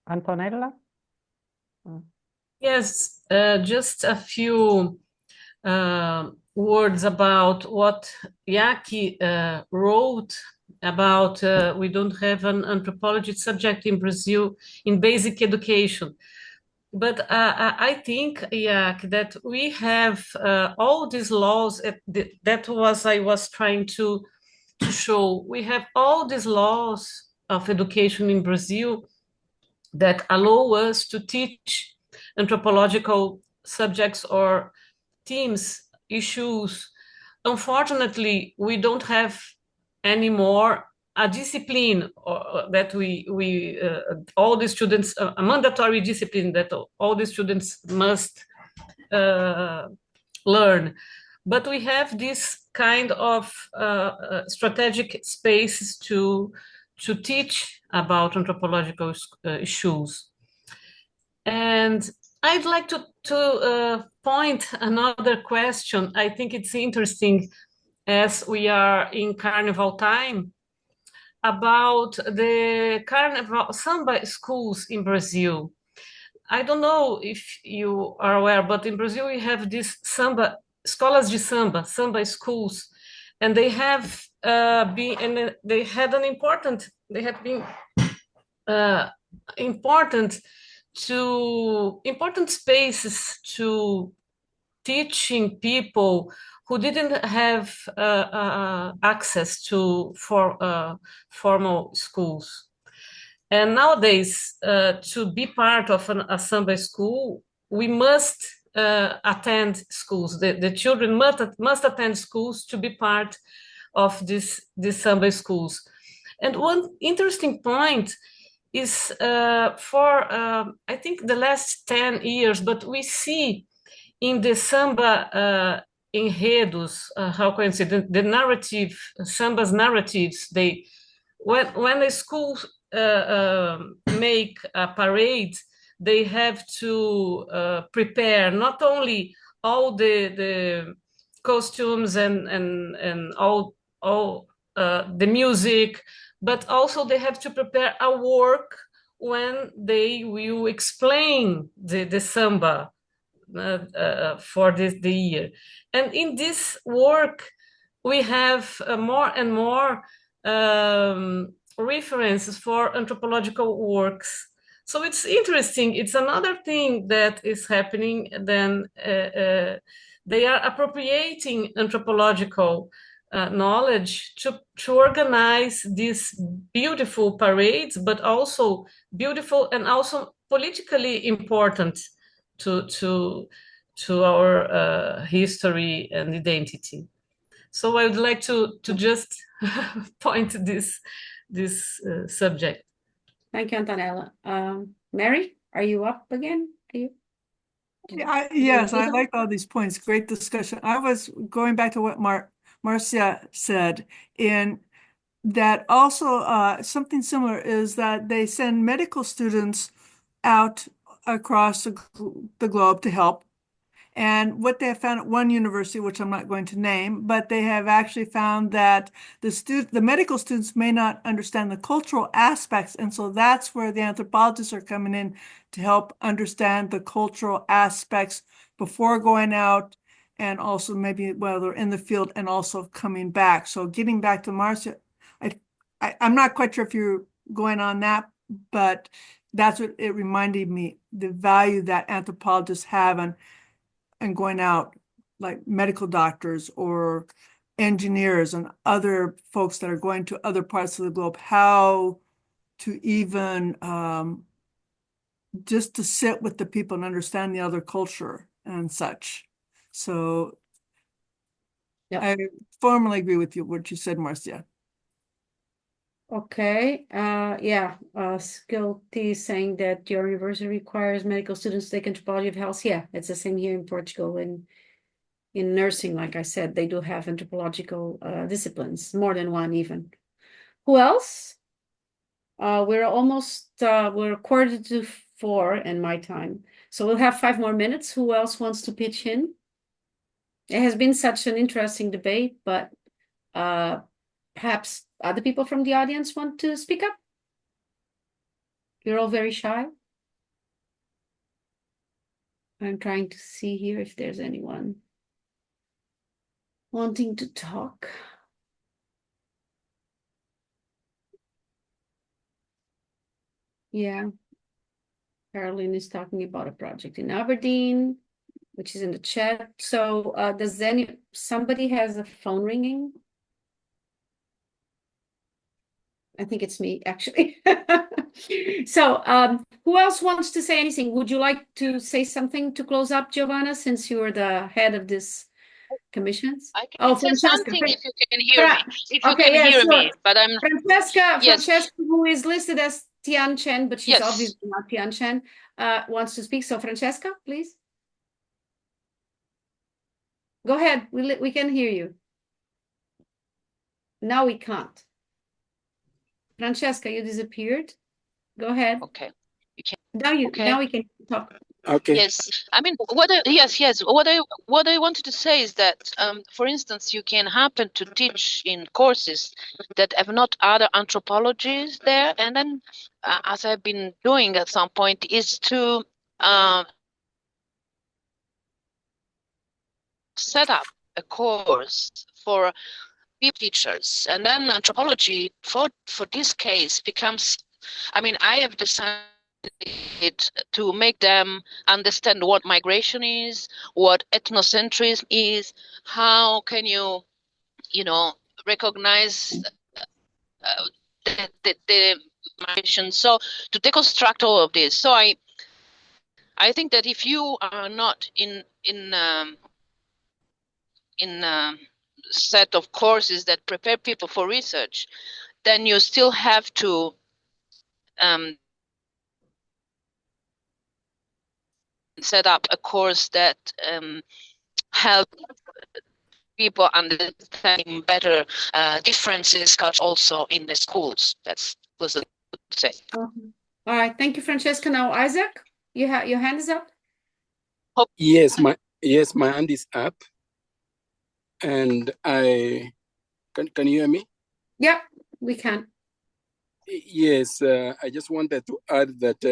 S2: Antonella?
S6: Yes, just a few words about what Yaki wrote about we don't have an anthropology subject in Brazil in basic education. But I think, Yak, that we have all these laws. That was I was trying to show. We have all these laws of education in Brazil that allow us to teach anthropological subjects or themes, issues. Unfortunately, we don't have anymore a discipline that we all the students, a mandatory discipline that all the students must learn. But we have this kind of strategic spaces to teach about anthropological issues. And I'd like to point another question. I think it's interesting as we are in Carnival time about the Carnival samba schools in Brazil. I don't know if you are aware, but in Brazil we have these samba escolas de samba, samba schools, and they have been, and they had an important, they have been important spaces to teaching people who didn't have access to formal schools. And nowadays, to be part of a samba school, we must attend schools. The children must attend schools to be part of these samba schools. And one interesting point is I think the last 10 years, but we see in the samba enredos, how can I say, the narrative, samba's narratives, when a school make a parade, they have to prepare not only all the costumes and all the music, but also they have to prepare a work when they will explain the samba for the year. And in this work, we have more and more references for anthropological works. So it's interesting. It's another thing that is happening. Then they are appropriating anthropological knowledge to organize these beautiful parades, but also beautiful and also politically important to our history and identity. So I would like to just point this subject.
S1: Thank you, Antonella. Mary, are you up again? Are you?
S10: Yes, I like all these points. Great discussion. I was going back to what Marcia said, in that also something similar is that they send medical students out across the globe to help. And what they have found at one university, which I'm not going to name, but they have actually found that the medical students may not understand the cultural aspects. And so that's where the anthropologists are coming in to help understand the cultural aspects before going out, and also maybe while they're in the field and also coming back. So getting back to Marcia, I'm not quite sure if you're going on that, but that's what it reminded me, the value that anthropologists have and going out, like medical doctors or engineers and other folks that are going to other parts of the globe, how to even just to sit with the people and understand the other culture and such. So I formally agree with you, what you said, Marcia.
S1: Okay. Yeah. Skill T is saying that your university requires medical students to take anthropology of health. Yeah, it's the same here in Portugal. In nursing, like I said, they do have anthropological disciplines, more than one even. Who else? We're almost we're 3:45 in my time, so we'll have 5 more minutes. Who else wants to pitch in? It has been such an interesting debate, but perhaps other people from the audience want to speak up. You're all very shy. I'm trying to see here if there's anyone wanting to talk. Yeah. Caroline is talking about a project in Aberdeen, which is in the chat. So does somebody has a phone ringing? I think it's me, actually. So who else wants to say anything? Would you like to say something to close up, Giovanna, since you are the head of this commission?
S14: I can
S1: Oh,
S14: say
S1: Francesca.
S14: something if you can hear me. If you
S1: Okay,
S14: can
S1: yeah,
S14: hear
S1: sure.
S14: me, but I'm yes.
S1: Francesca, who is listed as Tian Chen, but she's
S14: Yes.
S1: obviously not Tian Chen, wants to speak. So Francesca, please. Go ahead. We can hear you. Now we can't. Francesca, you disappeared. Go ahead.
S14: Okay.
S1: Now we can talk.
S14: Okay. Yes. I mean, yes. What I wanted to say is that, for instance, you can happen to teach in courses that have not other anthropologies there, and then, as I've been doing at some point, is to set up a course for teachers, and then anthropology for this case becomes. I mean, I have decided to make them understand what migration is, what ethnocentrism is, how can you recognize the migration. So to deconstruct all of this. So I think that if you are not in set of courses that prepare people for research, then you still have to set up a course that help people understanding better differences also in the schools. That's was a good to say.
S1: All right, thank you, Francesca. Now, Isaac, your hand is up.
S15: Yes, my hand is up, and I can you hear me?
S1: Yeah, we can.
S15: Yes, I just wanted to add that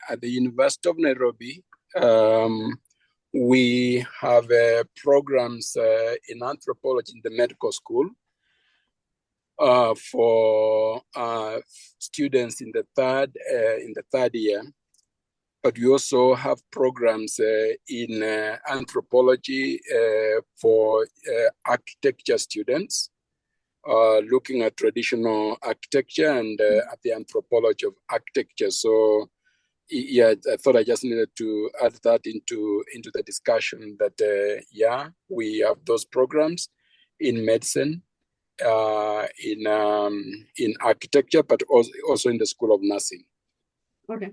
S15: at the University of Nairobi, we have programs in anthropology in the medical school for students in the third year. But we also have programs in anthropology for architecture students, looking at traditional architecture and at the anthropology of architecture. So, yeah, I thought I just needed to add that into the discussion that, yeah, we have those programs in medicine, in architecture, but also in the School of Nursing.
S1: Okay,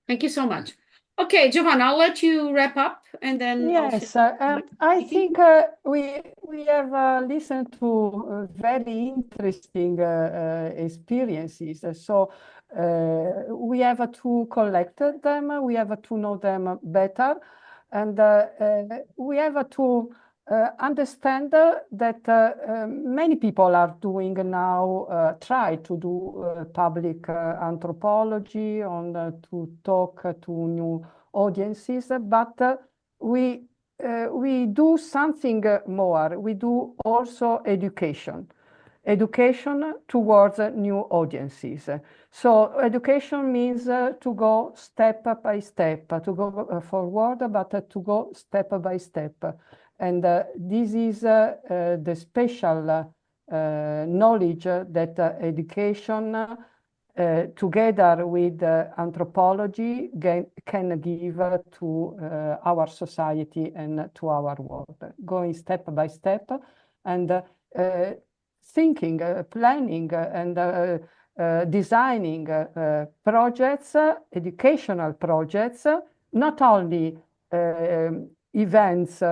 S1: thank you so much. Okay, Giovanna, I'll let you wrap up, and then
S2: yes, I think we have listened to very interesting experiences. So we have to collect them. We have to know them better, and we have to understand that many people are doing now, try to do public anthropology, to talk to new audiences, but we do something more. We do also education towards new audiences. So education means to go step by step, to go forward, but to go step by step. And this is the special knowledge that education together with anthropology can give to our society and to our world, going step by step and thinking, planning, and designing projects, educational projects, not only events,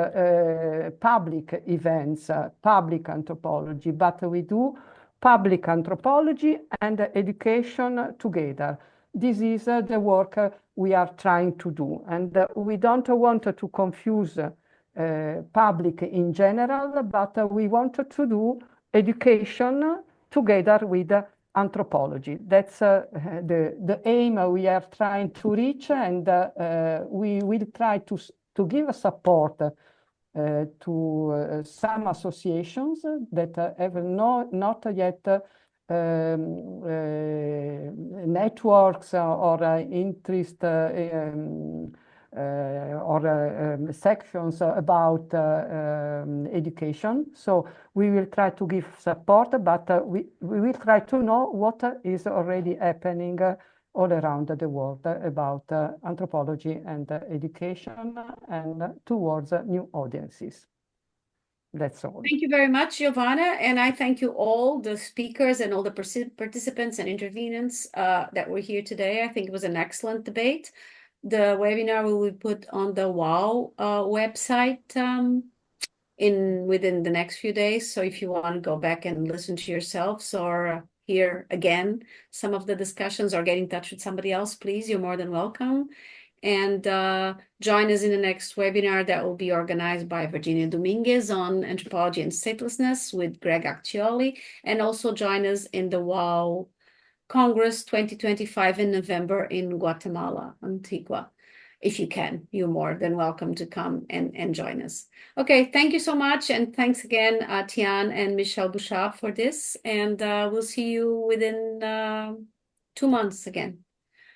S2: public events, public anthropology, but we do public anthropology and education together. This is the work we are trying to do. And we don't want to confuse public in general, but we want to do education together with anthropology. That's the aim we are trying to reach, and we will try to give support to some associations that have not yet networks or interest or sections about education. So we will try to give support, but we will try to know what is already happening all around the world about anthropology and education and towards new audiences. That's all.
S1: Thank you very much, Giovanna. And I thank you all, the speakers and all the participants and intervenants that were here today. I think it was an excellent debate. The webinar will be put on the WOW website within the next few days. So if you want to go back and listen to yourselves or hear again some of the discussions or get in touch with somebody else, please, you're more than welcome. And join us in the next webinar that will be organized by Virginia Dominguez on anthropology and statelessness with Greg Accioli. And also join us in the WOW Congress 2025 in November in Guatemala, Antigua. If you can, you're more than welcome to come and join us. Okay, thank you so much. And thanks again, Tian and Michelle Bouchard for this. And we'll see you within 2 months again.